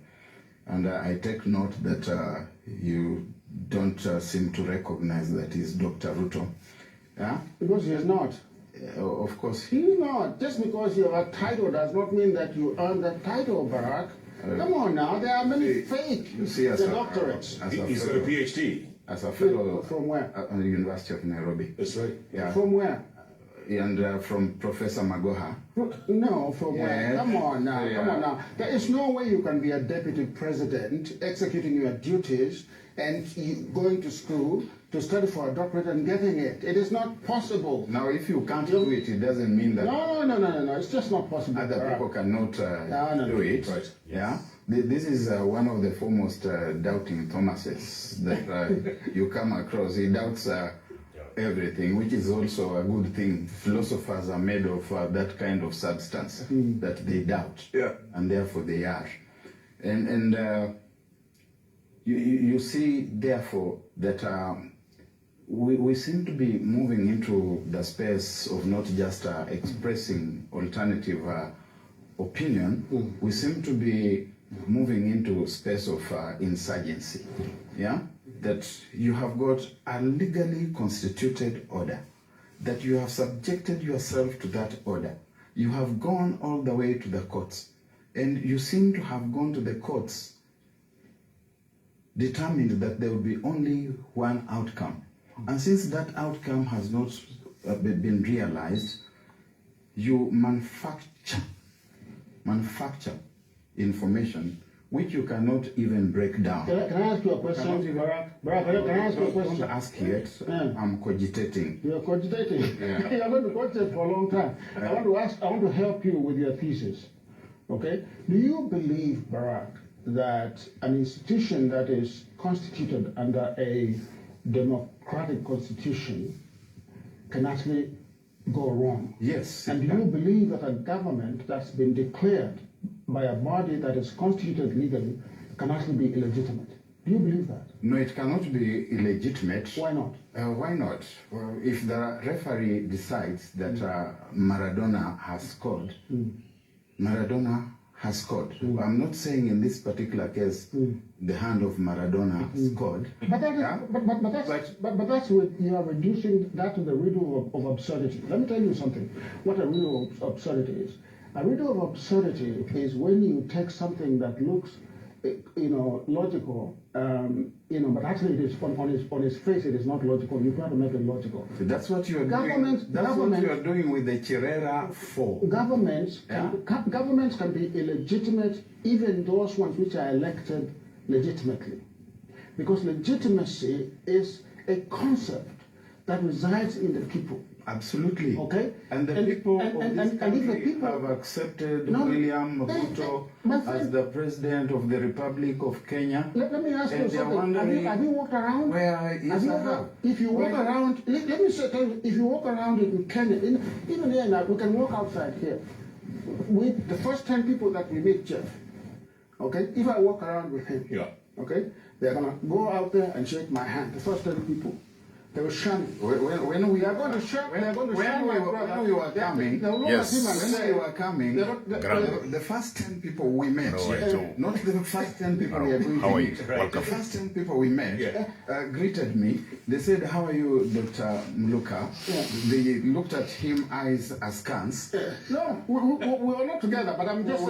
and I take note that you don't seem to recognize that he's Dr. Ruto. Yeah? Because he is not. Of course. He's not. Just because you have a title does not mean that you earn that title, Barack. Come on now, there are many fake doctorates. He's got a PhD. As a fellow from where? At the University of Nairobi. That's right. Yeah. From where? And from Professor Magoha. No, from where? Yeah. Come on now, Yeah. come on now. There is no way you can be a deputy president executing your duties and going to school to study for a doctorate and getting it. It is not possible. Now, if you can't do it, it doesn't mean that No. It's just not possible. other people cannot do it. Right. Yeah. This is one of the foremost doubting Thomases that you come across. He doubts everything, which is also a good thing. Philosophers are made of that kind of substance that they doubt, and therefore they are. And you see, therefore, that we seem to be moving into the space of not just expressing alternative opinion. We seem to be moving into space of insurgency. Yeah. That you have got a legally constituted order, that you have subjected yourself to that order. You have gone all the way to the courts, and you seem to have gone to the courts determined that there will be only one outcome. And since that outcome has not been realized, you manufacture information which you cannot even break down. Can I ask you a question, Barack? Barack, can I ask you a question? Don't ask yet. I'm cogitating. You're cogitating. Yeah. You're going to cogitate for a long time. I want to help you with your thesis. Okay? Do you believe, Barack, that an institution that is constituted under a democratic constitution can actually go wrong? Yes. And do you believe that a government that's been declared by a body that is constituted legally can actually be illegitimate? Do you believe that? No, it cannot be illegitimate. Why not? Why not? Well, if the referee decides that Maradona has scored, Maradona has scored. I'm not saying in this particular case the hand of Maradona scored. But that's what you are reducing that to the riddle of absurdity. Let me tell you something. What a riddle of absurdity is. A riddle of absurdity is when you take something that looks, logical, but actually it is on its face it is not logical. You try to make it logical. So that's what you are doing. That's what you are doing with the Chirera 4. Governments can be illegitimate, even those ones which are elected legitimately, because legitimacy is a concept that resides in the people. Absolutely. Okay. And the people of this country have accepted William Ruto as the president of the Republic of Kenya. Let me ask you something. Have you walked around? If you walk around, let me say, if you walk around in Kenya, even here now, we can walk outside here. With the first 10 people that we meet, Jeff, okay, if I walk around with him, okay, they're going to go out there and shake my hand. The first 10 people. They were shun. When we are going to shun. They are going to shun my brother. When we were coming, the first 10 people we met, not the first 10 people we are going to meet. The first 10 people we met greeted me. They said, "How are you, Dr. Mluka?" They looked at him eyes askance. No, we were not together. But I'm just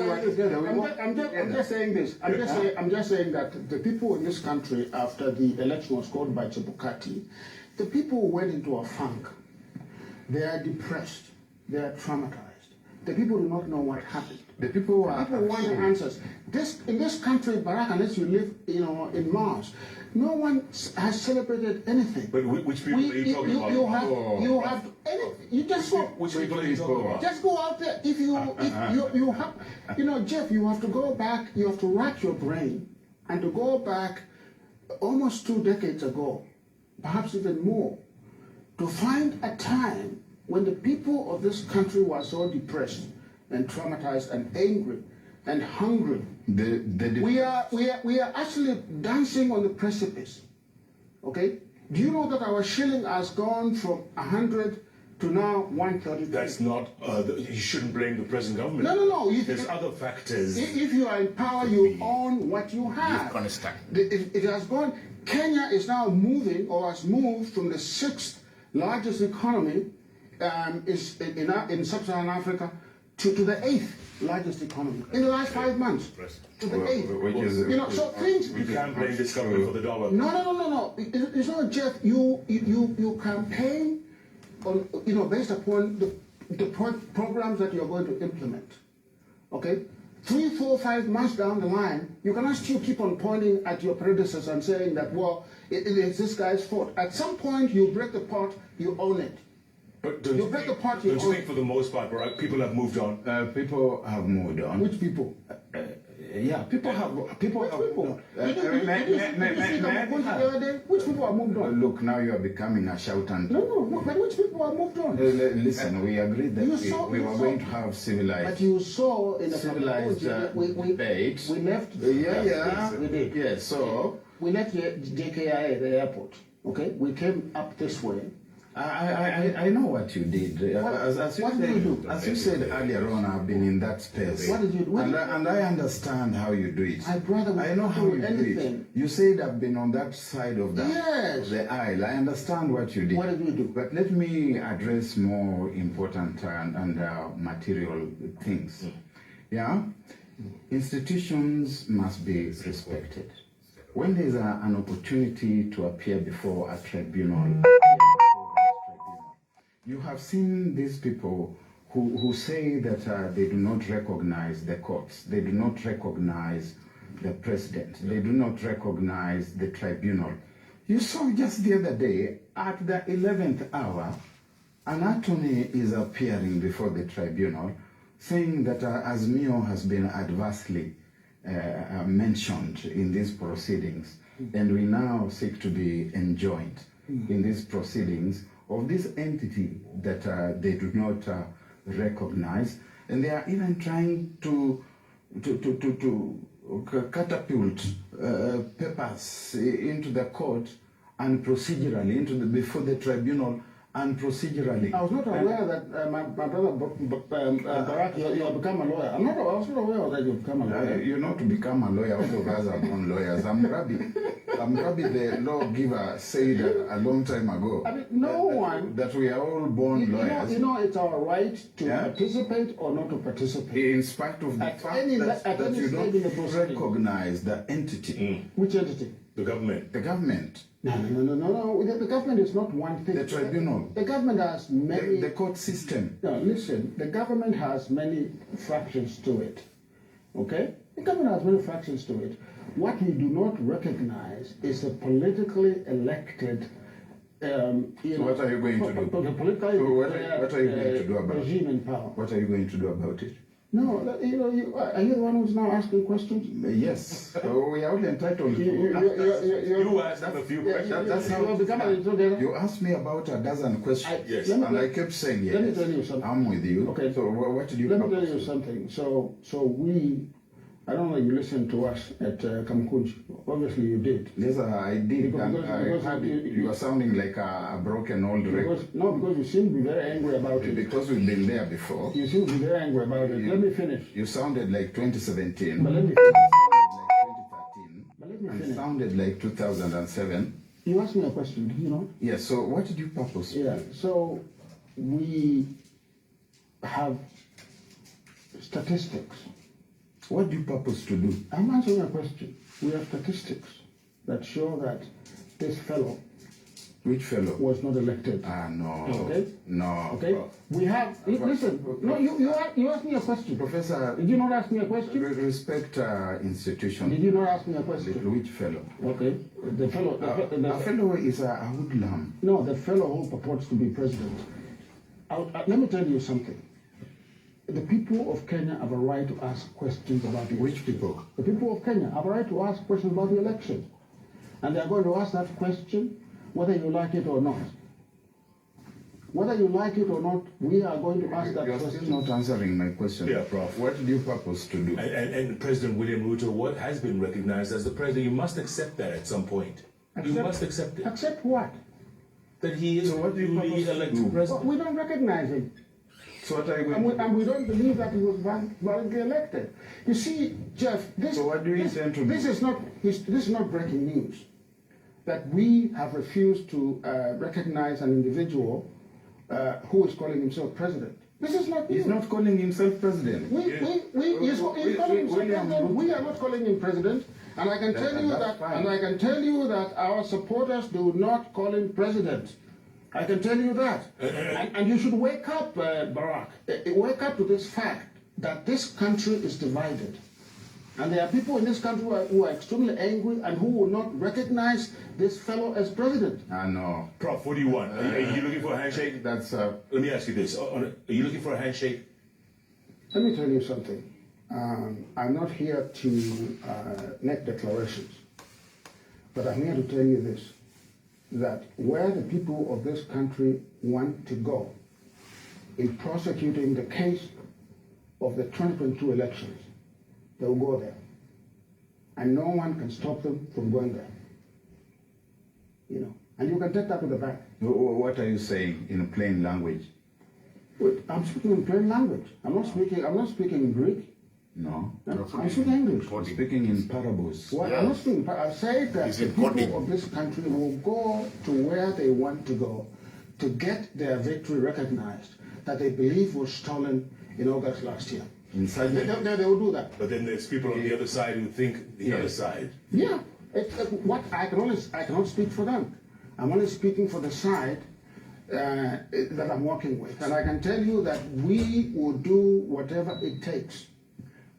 saying this. I'm just saying this. I'm just saying that the people in this country, after the election was called by Chebukati, the people went into a funk. They are depressed. They are traumatized. The people do not know what happened. The people want answers. In this country, Barack, unless you live, in Mars, no one has celebrated anything. But which people are you talking about? Which people are you talking about? Just go out there. If you have, Jeff, you have to go back. You have to rack your brain, and to go back almost 2 decades ago, perhaps even more, to find a time when the people of this country were so depressed and traumatized and angry and hungry. We are actually dancing on the precipice. Okay? Do you know that our shilling has gone from 100 to now 130? That's not, you shouldn't blame the present government. No. There's other factors. If you are in power, you own what you have. It has gone. Kenya is now moving, or has moved from the 6th largest economy in sub-Saharan Africa to the 8th largest economy in the last 5 months. To the 8th. So things. You can't blame this government for the dollar. No. It's not, Jeff. You campaign on, based upon the programs that you're going to implement. Okay? 3, 4, 5 months down the line, you cannot still keep on pointing at your predecessor and saying that, well, it's this guy's fault. At some point, you break the pot, you own it. But don't you think for the most part, Barack, people have moved on? People have moved on. Which people? Yeah, people have. Which people have moved on? Look, now you are becoming a shoutant. No, but which people have moved on? Listen, we agreed that we were going to have civilized. But you saw in the civilized debate. We left. Yeah, we did. Yeah, so we left JKLive at the airport. Okay, we came up this way. I know what you did. What did you do? As you said earlier on, I've been in that space. What did you do? And I understand how you do it. I know how you do it. You said I've been on that side of the aisle. I understand what you did. What did you do? But let me address more important and material things. Yeah? Institutions must be respected. When there's an opportunity to appear before a tribunal, you have seen these people who say that they do not recognize the courts, they do not recognize the president, they do not recognize the tribunal. You saw just the other day, at the 11th hour, an attorney is appearing before the tribunal saying that Azmio has been adversely mentioned in these proceedings, and we now seek to be enjoined in these proceedings of this entity that they do not recognize, and they are even trying to catapult papers into the court and procedurally before the tribunal and procedurally. I was not aware that my brother Barack, you have become a lawyer. I was not aware that you have become a lawyer. You're not to become a lawyer. All of us are born lawyers. I'm Rabbi, the lawgiver, said a long time ago. I mean, no one that we are all born lawyers. It's our right to participate or not to participate. In spite of the fact that you don't recognize the entity. Which entity? The government. The government. No. The government is not one thing. The tribunal. The government has many. The court system. No, listen. The government has many fractions to it. Okay? The government has many fractions to it. What we do not recognize is the politically elected. So what are you going to do? The politically what are you going to do about regime in power. What are you going to do about it? No, are you the one who's now asking questions? Yes. We are all entitled to. You asked them a few questions. That's how you become a you asked me about a dozen questions. Yes. And I kept saying yes. Let me tell you something. I'm with you. Okay. So what did you Let me tell you something. So we, I don't know if you listened to us at Kamkunji. Obviously you did. Yes, I did. Because I heard you are sounding like a broken old record. Because you seem to be very angry about it. Because we've been there before. You seem to be very angry about it. Let me finish. You sounded like 2017. But let me finish. And sounded like 2007. You asked me a question, did you not? Yes, so what did you purpose? Yeah, so we have statistics. What do you purpose to do? I'm answering a question. We have statistics that show that this fellow. Which fellow? Was not elected. No. Okay? No. Okay? We have, listen, no, you asked me a question. Professor. Did you not ask me a question? Respect institution. Did you not ask me a question? Which fellow? Okay. The fellow. A fellow is a hoodlum. No, the fellow who purports to be president. Let me tell you something. The people of Kenya have a right to ask questions about the Which people? The people of Kenya have a right to ask questions about the election. And they're going to ask that question whether you like it or not. Whether you like it or not, we are going to ask that You're question. still not answering my question. Yeah, Prof. What do you purpose to do? And President William Ruto, what has been recognized as the president, you must accept that at some point. You must accept it. Accept what? That he is So what do you duly propose to elected do? president. We don't recognize him. So what are you going to And we don't believe that he was validly elected. You see, Jeff, this, So what do you intend to do? this is not breaking news. That we have refused to recognize an individual who is calling himself president. This is not news. He's not calling himself president. He's calling himself president. We are not calling him president. And I can tell you that's that. fine. And I can tell you that our supporters do not call him president. I can tell you that. And you should wake up, Barack. Wake up to this fact that this country is divided. And there are people in this country who are extremely angry and who will not recognize this fellow as president. No. Prof, what do you want? Are you looking for a handshake? That's Let me ask you this. Are you looking for a handshake? Let me tell you something. I'm not here to make declarations, but I'm here to tell you this, that where the people of this country want to go in prosecuting the case of the 2022 elections, they will go there. And no one can stop them from going there. You know, and you can take that to the bank. what are you saying in plain language? Wait, I'm speaking in plain language. I'm not speaking in Greek. No. I'm speaking English. I'm speaking in parables. Well, I'm not speaking. I say that He's the encoding. people of this country will go to where they want to go to get their victory recognized that they believe was stolen in August last year. Inside They will do that. But then there's people on the other side who think the other side. Yeah. I cannot speak for them. I'm only speaking for the side that I'm working with, and I can tell you that we will do whatever it takes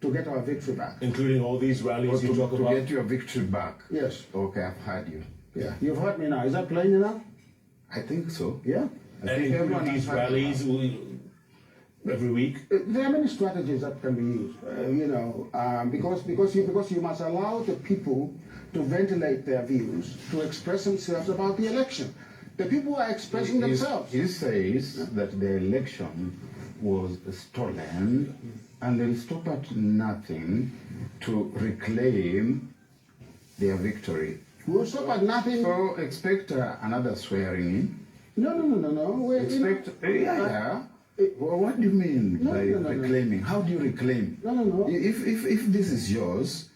to get our victory back. Including all these rallies you talk to about. get your victory back. Yes. Okay, I've heard you. Yeah. You've heard me now. Is that plain enough? I think so. Yeah. I And think including everyone these has heard rallies every week. There are many strategies that can be used, because you must allow the people to ventilate their views, to express themselves about the election. The people are expressing themselves. He says that the election was stolen and they'll stop at nothing to reclaim their victory. We'll stop at nothing. So expect another swearing in. No. Wait, Expect, Well, what do you mean by reclaiming? How do you reclaim? No. If this is yours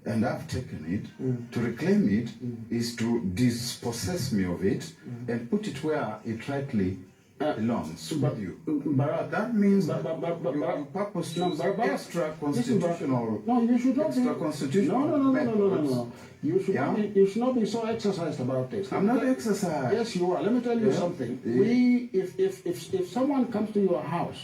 and I've taken it, to reclaim it is to dispossess me of it and put it where it rightly belongs with you. Barack, That means that But- you purpose to Barack, extra listen, Barack, constitutional. No, you should not extra be. constitutional No. methods. You should Yeah? you should not be so exercised about this. I'm not exercised. Yes, you are. Let me tell you something. If someone comes to your house,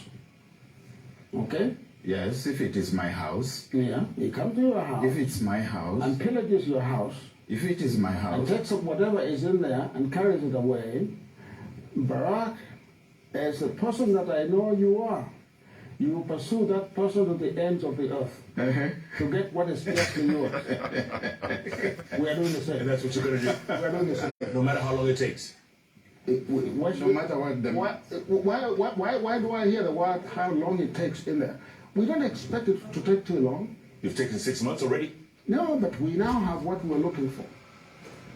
okay? Yes, if it is my house. Yeah, he comes to your house If it's my house. and pillages your house If it is my and house. takes up whatever is in there and carries it away, Barack, as the person that I know you are, you will pursue that person to the ends of the earth to get what is justly yours. We are doing the same. And that's what you're going to do. We are doing the same. No matter how long it takes. Why No matter what the why do I hear the word how long it takes in there? We don't expect it to take too long. You've taken 6 months already? No, but we now have what we're looking for.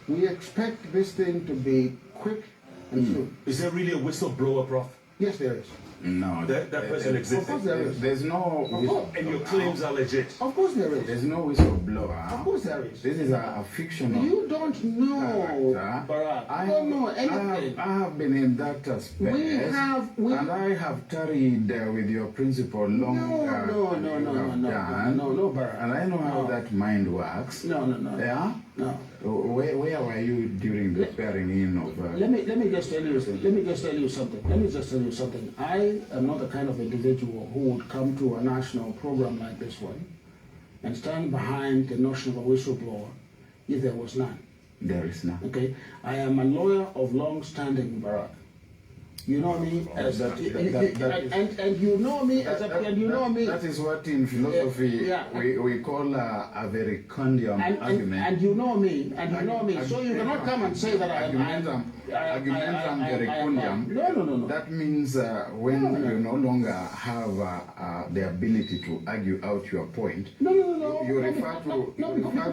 We expect this thing to be quick and soon. Is there really a whistleblower, Prof? Yes, there is. No, That person exists. Of course there is. there's no And your claims are legit. Of course there is. there's no whistleblower. Of course there is. This is a fictional You don't know, character. Barack. You don't know anything. I have been in that space. And I have tarried with your principal long. No, Barack. And I know how that mind works. No. Yeah. No. Where were you during the swearing in of? Let me just tell you something. I am not the kind of individual who would come to a national program like this one and stand behind the notion of a whistleblower if there was none. There is none. Okay? I am a lawyer of long standing, Barack. You know me as and you know me as and you know me. That is what in philosophy we call a very condium argument. And you know me, so you cannot come and say that argumentum verecundium. No. That means when you no longer have the ability to argue out your point. No. You refer to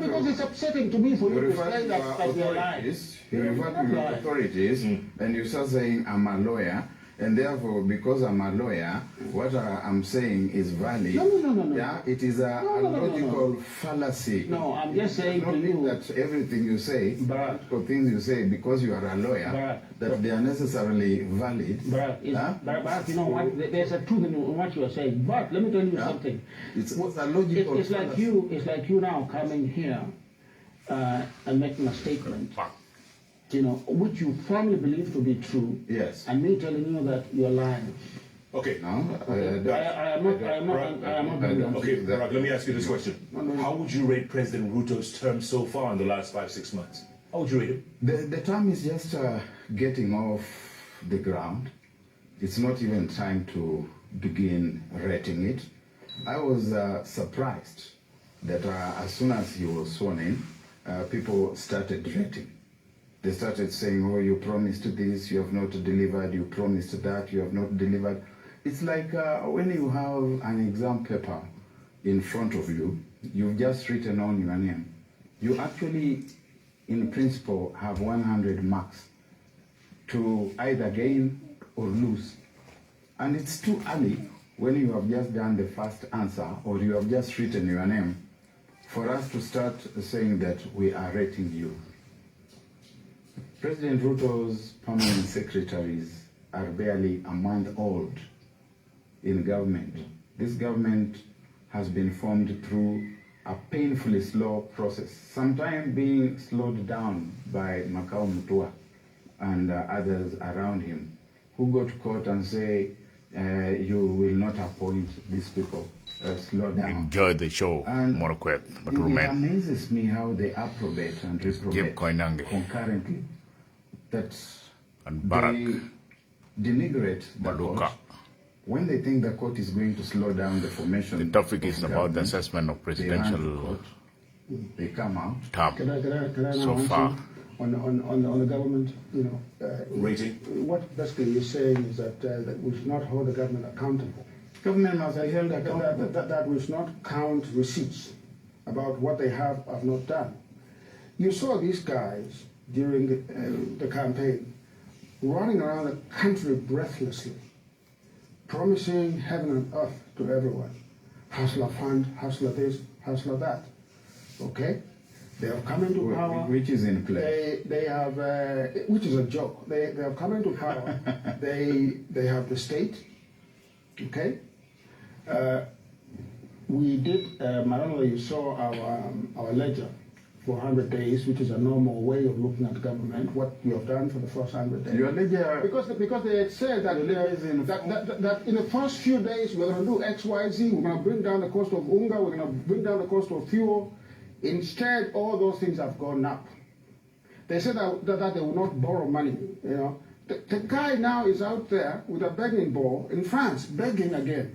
because it's upsetting to me for you to say that they're lying. You refer to your authorities, and you start saying, I'm a lawyer, and therefore, because I'm a lawyer, what I'm saying is valid. No. Yeah, it is a logical fallacy. No, I'm just saying to you that everything you say, or things you say, because you are a lawyer, that they are necessarily valid. But you know what? There's a truth in what you are saying. But let me tell you something. It's a logical it's like you now coming here and making a statement, you know, which you firmly believe to be true. Yes. And me telling you that you're lying. Okay. I am not. Okay, Barack, let me ask you this question. How would you rate President Ruto's term so far in the last 5-6 months? How would you rate it? The term is just getting off the ground. It's not even time to begin rating it. I was surprised that as soon as he was sworn in, people started rating. They started saying, oh, you promised this, you have not delivered, you promised that, you have not delivered. It's like when you have an exam paper in front of you, you've just written on your name. You actually, in principle, have 100 marks to either gain or lose. And it's too early when you have just done the first answer or you have just written your name for us to start saying that we are rating you. President Ruto's permanent secretaries are barely a month old in government. This government has been formed through a painfully slow process, sometimes being slowed down by Makau Mutua and others around him, who go to court and say, you will not appoint these people. Slow down. Enjoy the show, Muor-Ager, but it remain. amazes me how they approbate and reprobate concurrently. That And they Barack, denigrate the Baduka. court when they think the court is going to slow down the formation. The topic is of about the government. assessment of They run to presidential court, they come out. term. Can I So now far. answer on the government? You know, Rating? what basically you're saying is that that we should not hold the government accountable. Government must be held accountable. That we should not count receipts about what they have not done. You saw these guys during the campaign running around the country breathlessly, promising heaven and earth to everyone. Hustler fund, hustler this, hustler that. Okay? They have come into power. Which is in play. They have, which is a joke. They have come into power. they have the state. Okay? We did, I don't know if you saw our ledger for 100 days, which is a normal way of looking at government, what we have done for the first 100 days. Your ledger, Because they had said that, that in the first few days we're going to do X, Y, Z, we're going to bring down the cost of unga, we're going to bring down the cost of fuel. Instead, all those things have gone up. They said that they will not borrow money, you know. The guy now is out there with a begging bowl in France, begging again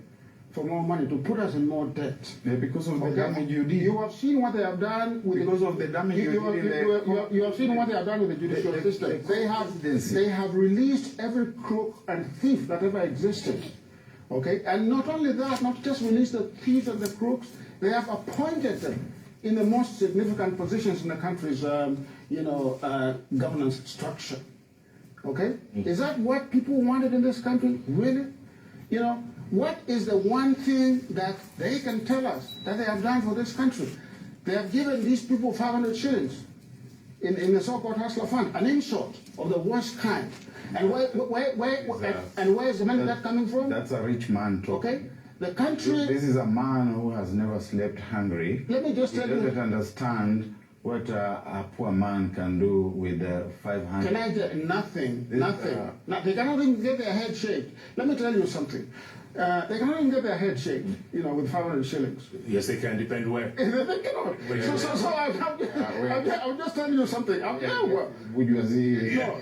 for more money to put us in more debt. because of the damage you did. You have seen what they have done with Because of the damage you did. you have seen what they have done with the judicial system. They have released every crook and thief that ever existed. Okay, and not only that, not just released the thieves and the crooks, they have appointed them in the most significant positions in the country's, governance structure. Okay, is that what people wanted in this country? Really? You know, what is the one thing that they can tell us that they have done for this country? They have given these people 500 shillings in the so-called hustler fund, an insult of the worst kind. And where is the money that coming from? That's a rich man talk. Okay, the country. This is a man who has never slept hungry. Let me just tell you. He doesn't understand what a poor man can do with 500. Can I get nothing? They cannot even get their head shaved. Let me tell you something. They cannot even get their head shaved, with 500 shillings. Yes, they can, depend where. They cannot. So I'm just telling you something. Would you see? I'll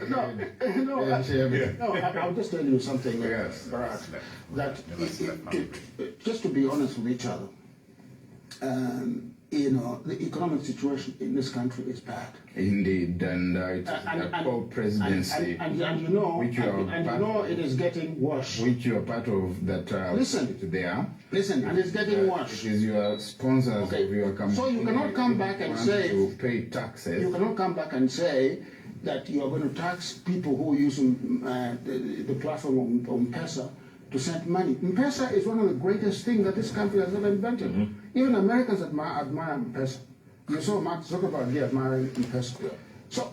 just tell you something, Yes. Barack, that just to be honest with each other, the economic situation in this country is bad. Indeed, and it's a poor presidency. And it is getting worse. Which you are part of that. Listen, and it's getting worse. It is your sponsors of your campaign. So you cannot come back and say to pay taxes. You cannot come back and say that you are going to tax people who use the platform of M-Pesa to send money. M-Pesa is one of the greatest things that this country has ever invented. Mm-hmm. Even Americans admire M-Pesa. You saw Mark Zuckerberg admiring M-Pesa. Yeah. So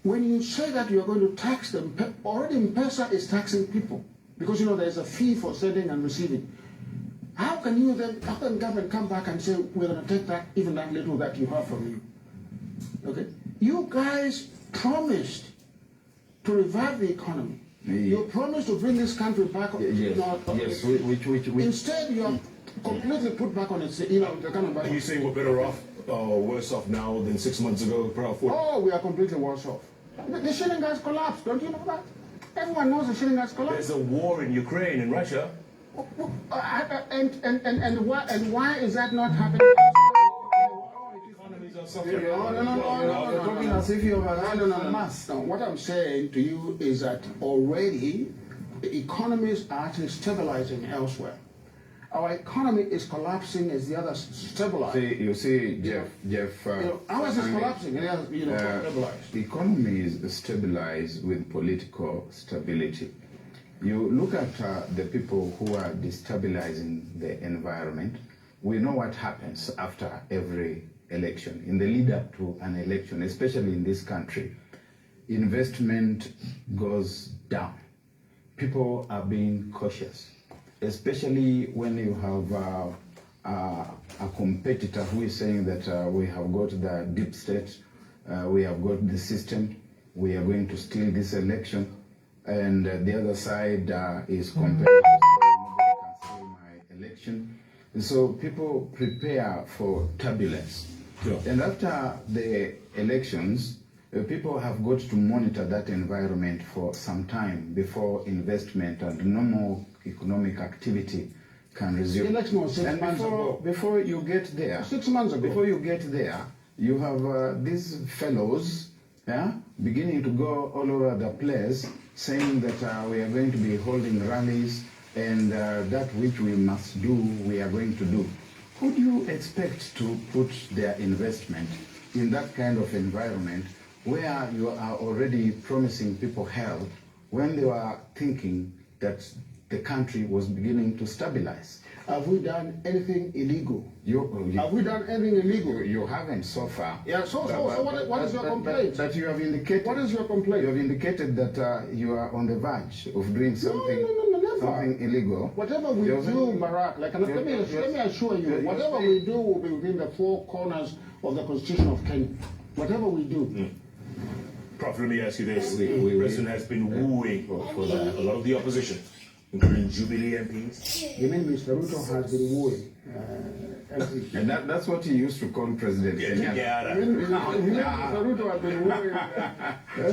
when you say that you are going to tax them, already M-Pesa is taxing people because there is a fee for sending and receiving. How can government come back and say we're going to take that, even that little that you have from you? Okay, you guys promised to revive the economy. You promised to bring this country back. Yes. Which instead you are completely put back on its. Are you saying we're better off or worse off now than 6 months ago? Oh, we are completely worse off. The shilling has collapsed. Don't you know that? Everyone knows the shilling has collapsed. There's a war in Ukraine and Russia. And why is that not happening? No. What I'm saying to you is that already the economies are actually stabilizing elsewhere. Our economy is collapsing as the others stabilize. You see, Jeff. Ours is collapsing and the others, stabilized. The economy is stabilized with political stability. You look at the people who are destabilizing the environment. We know what happens after every election. In the lead up to an election, especially in this country, investment goes down. People are being cautious, especially when you have a competitor who is saying that we have got the deep state, we have got the system, we are going to steal this election, and the other side is comparing to say nobody can steal my election. So people prepare for turbulence. Sure. And after the elections, people have got to monitor that environment for some time before investment and normal economic activity can resume. The election was 6 months ago. Before you get there, 6 months ago. Before you get there, you have these fellows beginning to go all over the place saying that we are going to be holding rallies and that which we must do, we are going to do. Who do you expect to put their investment in that kind of environment where you are already promising people help when they were thinking that the country was beginning to stabilize? Have we done anything illegal? Have we done anything illegal? You haven't so far. Yeah, so what is your complaint? That you have indicated. What is your complaint? You have indicated that you are on the verge of doing something. No, something illegal. Whatever we do, Barack, let me assure you, whatever we do will be within the four corners of the Constitution of Kenya. Whatever we do. Prof, let me ask you this. The president has been wooing for a lot of the opposition, including Jubilee MPs. You mean Mr. Ruto has been wooing MPs? And that's what he used to call President Kenyatta. Mr. Ruto has been wooing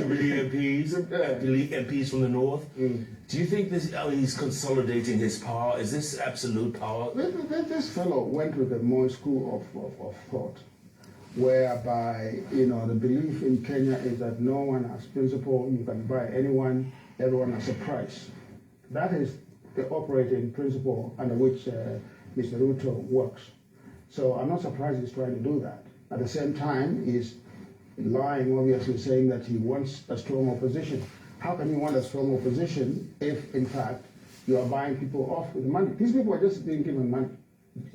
Jubilee MPs from the north. Do you think he's consolidating his power? Is this absolute power? This fellow went to the Moi school of thought, whereby the belief in Kenya is that no one has principle, you can buy anyone, everyone has a price. That is the operating principle under which Mr. Ruto works. So I'm not surprised he's trying to do that. At the same time, he's lying, obviously, saying that he wants a strong opposition. How can you want a strong opposition if, in fact, you are buying people off with money? These people are just being given money,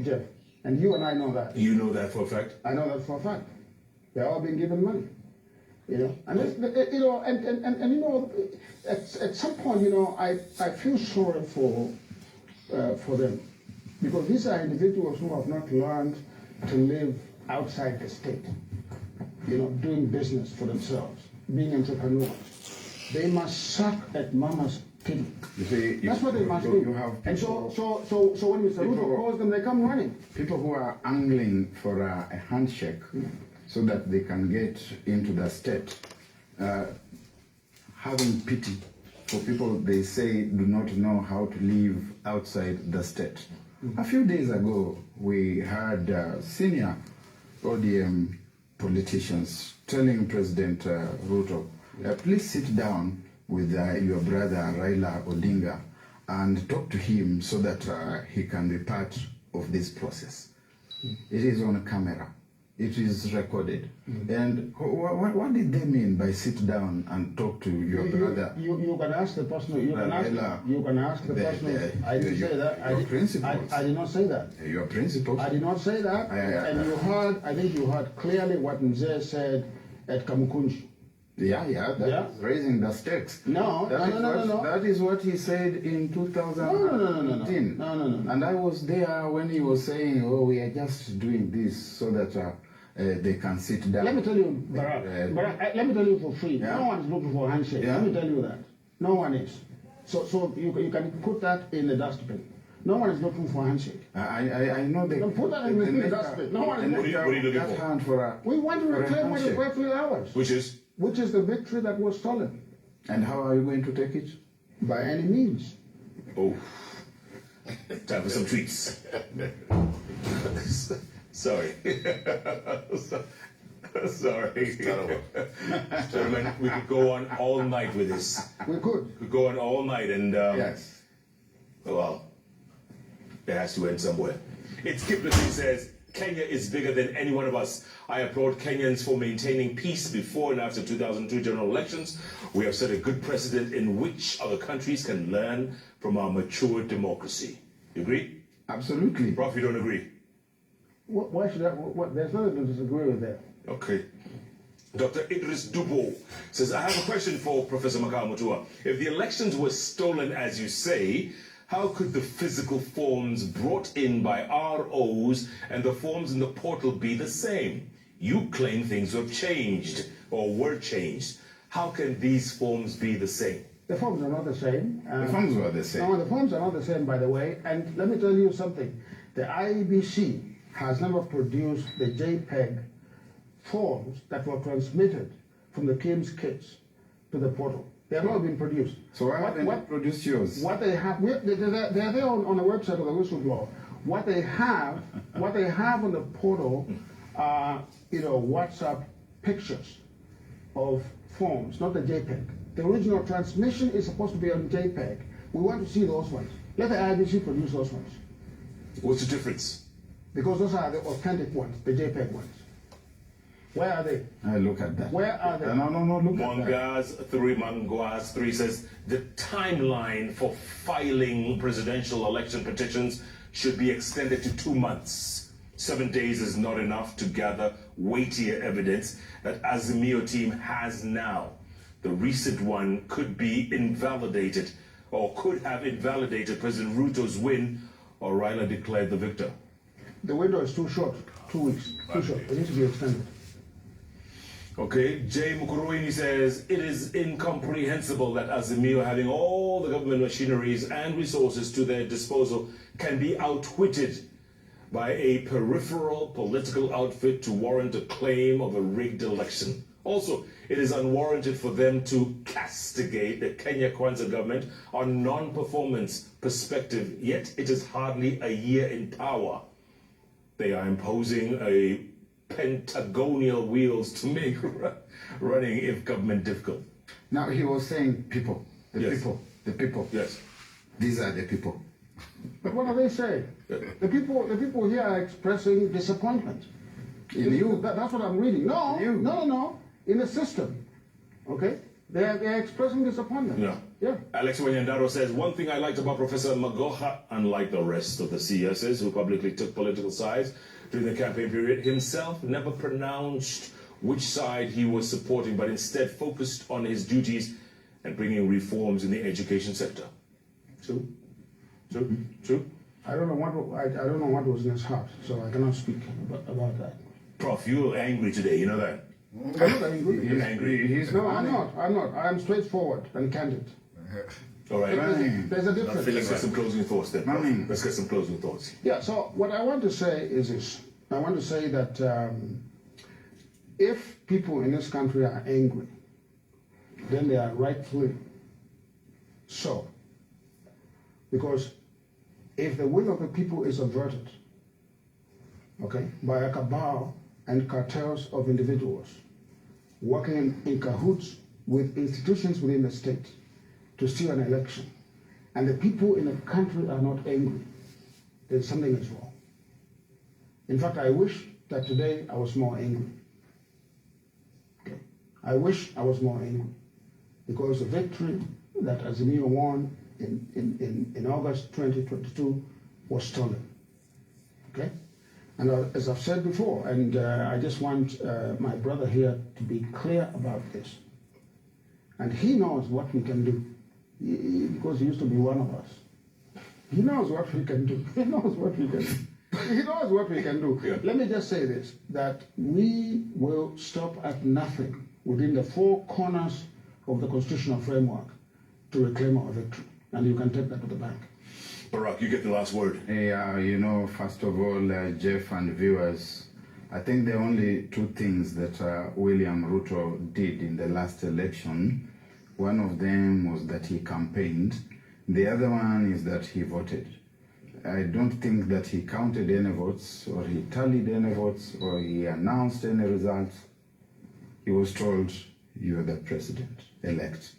Jeff. And you and I know that. You know that for a fact? I know that for a fact. They're all being given money. And at some point, I feel sorry for them, because these are individuals who have not learned to live outside the state. doing business for themselves, being entrepreneurs. They must suck at mama's pity. You see, That's what they must do. You have and people, so when Mr. Ruto calls them, they come running. people who are angling for a handshake so that they can get into the state, having pity for people they say do not know how to live outside the state. A few days ago, we had senior ODM politicians telling President Ruto, please sit down with your brother Raila Odinga and talk to him so that he can be part of this process. It is on camera. It is recorded. And what did they mean by sit down and talk to your brother? You can ask the person. You can ask the person. I didn't say that. I did not say that. Your principles. I did not say that. And you heard. I think you heard clearly what Mzee said at Kamukunji. That's raising the stakes. No. That is what he said in 2019. No. And I was there when he was saying, "Oh, we are just doing this so that they can sit down." Let me tell you, Barack, let me tell you for free. Yeah. No one is looking for a handshake. Yeah. Let me tell you that. No one is. So you can put that in the dustbin. No one is looking for a handshake. I know they Don't put that in the dustbin. No one is What are you looking for? We want to reclaim what is rightfully ours. Which is the victory that was stolen. And how are you going to take it? By any means. Oh, time for some treats. Sorry. Sorry. Gentlemen, we could go on all night with this. We could. We could go on all night and Yes. well, it has to end somewhere. It's Kipling who says, Kenya is bigger than any one of us. I applaud Kenyans for maintaining peace before and after 2002 general elections. We have set a good precedent in which other countries can learn from our mature democracy. You agree? Absolutely. Prof, you don't agree? Why should I? There's nothing to disagree with that. Okay. Dr. Idris Dubo says, I have a question for Professor Makao Mutua. If the elections were stolen, as you say, how could the physical forms brought in by ROs and the forms in the portal be the same? You claim things have changed or were changed. How can these forms be the same? The forms are not the same. The forms were the same. No, the forms are not the same, by the way. And let me tell you something. The IEBC has never produced the JPEG forms that were transmitted from the Kim's kits to the portal. They have not been produced. So why haven't they produced yours? What they have, they're there on the website of the whistleblower. What they have on the portal are, WhatsApp pictures of forms, not the JPEG. The original transmission is supposed to be on JPEG. We want to see those ones. Let the IBC produce those ones. What's the difference? Because those are the authentic ones, the JPEG ones. Where are they? I look at that. Where are they? No, look at that. Manguaz 3 says the timeline for filing presidential election petitions should be extended to 2 months. 7 days is not enough to gather weightier evidence that Azimio team has now. The recent one could be invalidated or could have invalidated President Ruto's win or Raila declared the victor. The window is too short, 2 weeks, too short. It needs to be extended. Okay, Jay Mukuruini says, it is incomprehensible that Azimio, having all the government machineries and resources to their disposal, can be outwitted by a peripheral political outfit to warrant a claim of a rigged election. Also, it is unwarranted for them to castigate the Kenya Kwanza government on non-performance perspective, yet it is hardly a year in power. They are imposing a pentagonial wheels to make running if government difficult. Now he was saying people, the people. Yes. These are the people. But what are they saying? The people here are expressing disappointment. In you. That's what I'm reading. No, You. no. In the system. Okay? They're expressing disappointment. Yeah. Alex Wanyandaro says, one thing I liked about Professor Magoha, unlike the rest of the CSs who publicly took political sides during the campaign period, himself never pronounced which side he was supporting, but instead focused on his duties and bringing reforms in the education sector. True? I don't know what was in his heart, so I cannot speak about that. Prof, you're angry today, you know that? I'm not angry. You're angry. He's No, I'm not. I am straightforward and candid. All right. There's a difference. Let's get some closing thoughts then. Prof. Mami. Let's get some closing thoughts. Yeah, so what I want to say is this. I want to say that if people in this country are angry, then they are rightfully so. Because if the will of the people is averted, okay, by a cabal and cartels of individuals working in cahoots with institutions within the state to steal an election, and the people in the country are not angry, then something is wrong. In fact, I wish that today I was more angry. Okay. I wish I was more angry because the victory that Azimio won in August 2022 was stolen. Okay? And as I've said before, and I just want my brother here to be clear about this. And he knows what we can do because he used to be one of us. He knows what we can do. He knows what we can do. He knows what we can do. Yeah. Let me just say this, that we will stop at nothing within the four corners of the constitutional framework to reclaim our victory. And you can take that to the bank. Barack, you get the last word. You know, first of all, Jeff and viewers, I think the only two things that William Ruto did in the last election, one of them was that he campaigned. The other one is that he voted. I don't think that he counted any votes, or he tallied any votes, or he announced any results. He was told, you are the president-elect.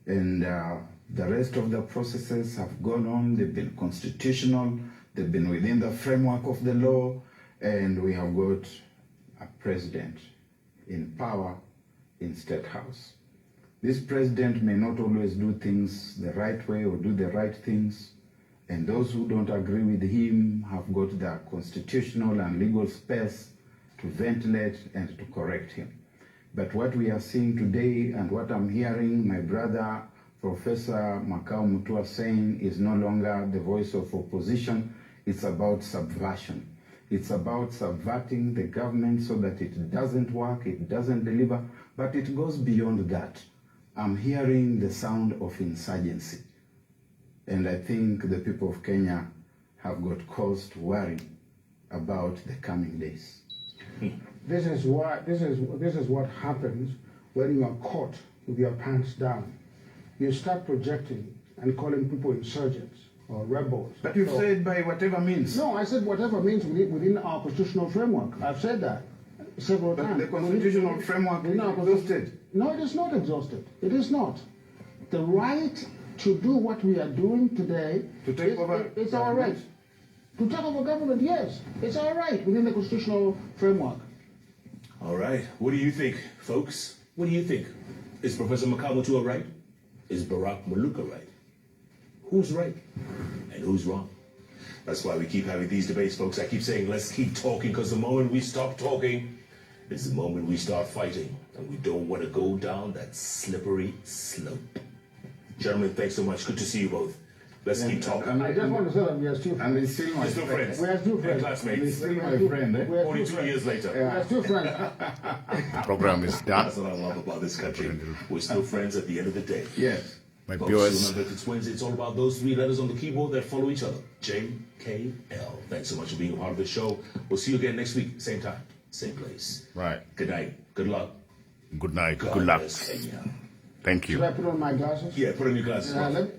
And the rest of the processes have gone on. They've been constitutional. They've been within the framework of the law. And we have got a president in power in State House. This president may not always do things the right way or do the right things. And those who don't agree with him have got the constitutional and legal space to ventilate and to correct him. But what we are seeing today and what I'm hearing my brother, Professor Makau Mutua saying is no longer the voice of opposition. It's about subversion. It's about subverting the government so that it doesn't work, it doesn't deliver, but it goes beyond that. I'm hearing the sound of insurgency. And I think the people of Kenya have got cause to worry about the coming days. This is what happens when you are caught with your pants down. You start projecting and calling people insurgents or rebels. But you've said by whatever means. No, I said whatever means within our constitutional framework. I've said that several times. The constitutional framework is exhausted. No, it is not exhausted. It is not. The right to do what we are doing today, To take over it's our right. To take over government, yes. It's our right within the constitutional framework. All right. What do you think, folks? What do you think? Is Professor Makau Mutua right? Is Barack Maluka right? Who's right and who's wrong? That's why we keep having these debates, folks. I keep saying, let's keep talking, because the moment we stop talking is the moment we start fighting. And we don't want to go down that slippery slope. Gentlemen, thanks so much. Good to see you both. Let's keep talking. I just want to say that we are still And friends. he's still my We're still friends. We are still And friends. classmates. He's still my friend. We are still 42 friends. years later. We are still friends. Program is done. That's what I love about this country. We're still friends at the end of the day. Yes. My Folks, viewers, remember, if it's Wednesday, it's all about those three letters on the keyboard that follow each other. JKL. Thanks so much for being a part of the show. We'll see you again next week, same time, same place. right. Good night. Good luck. Good night. God Good luck. bless Kenya. Thank you. Should I put on my glasses? Yeah, put on your glasses. Let me,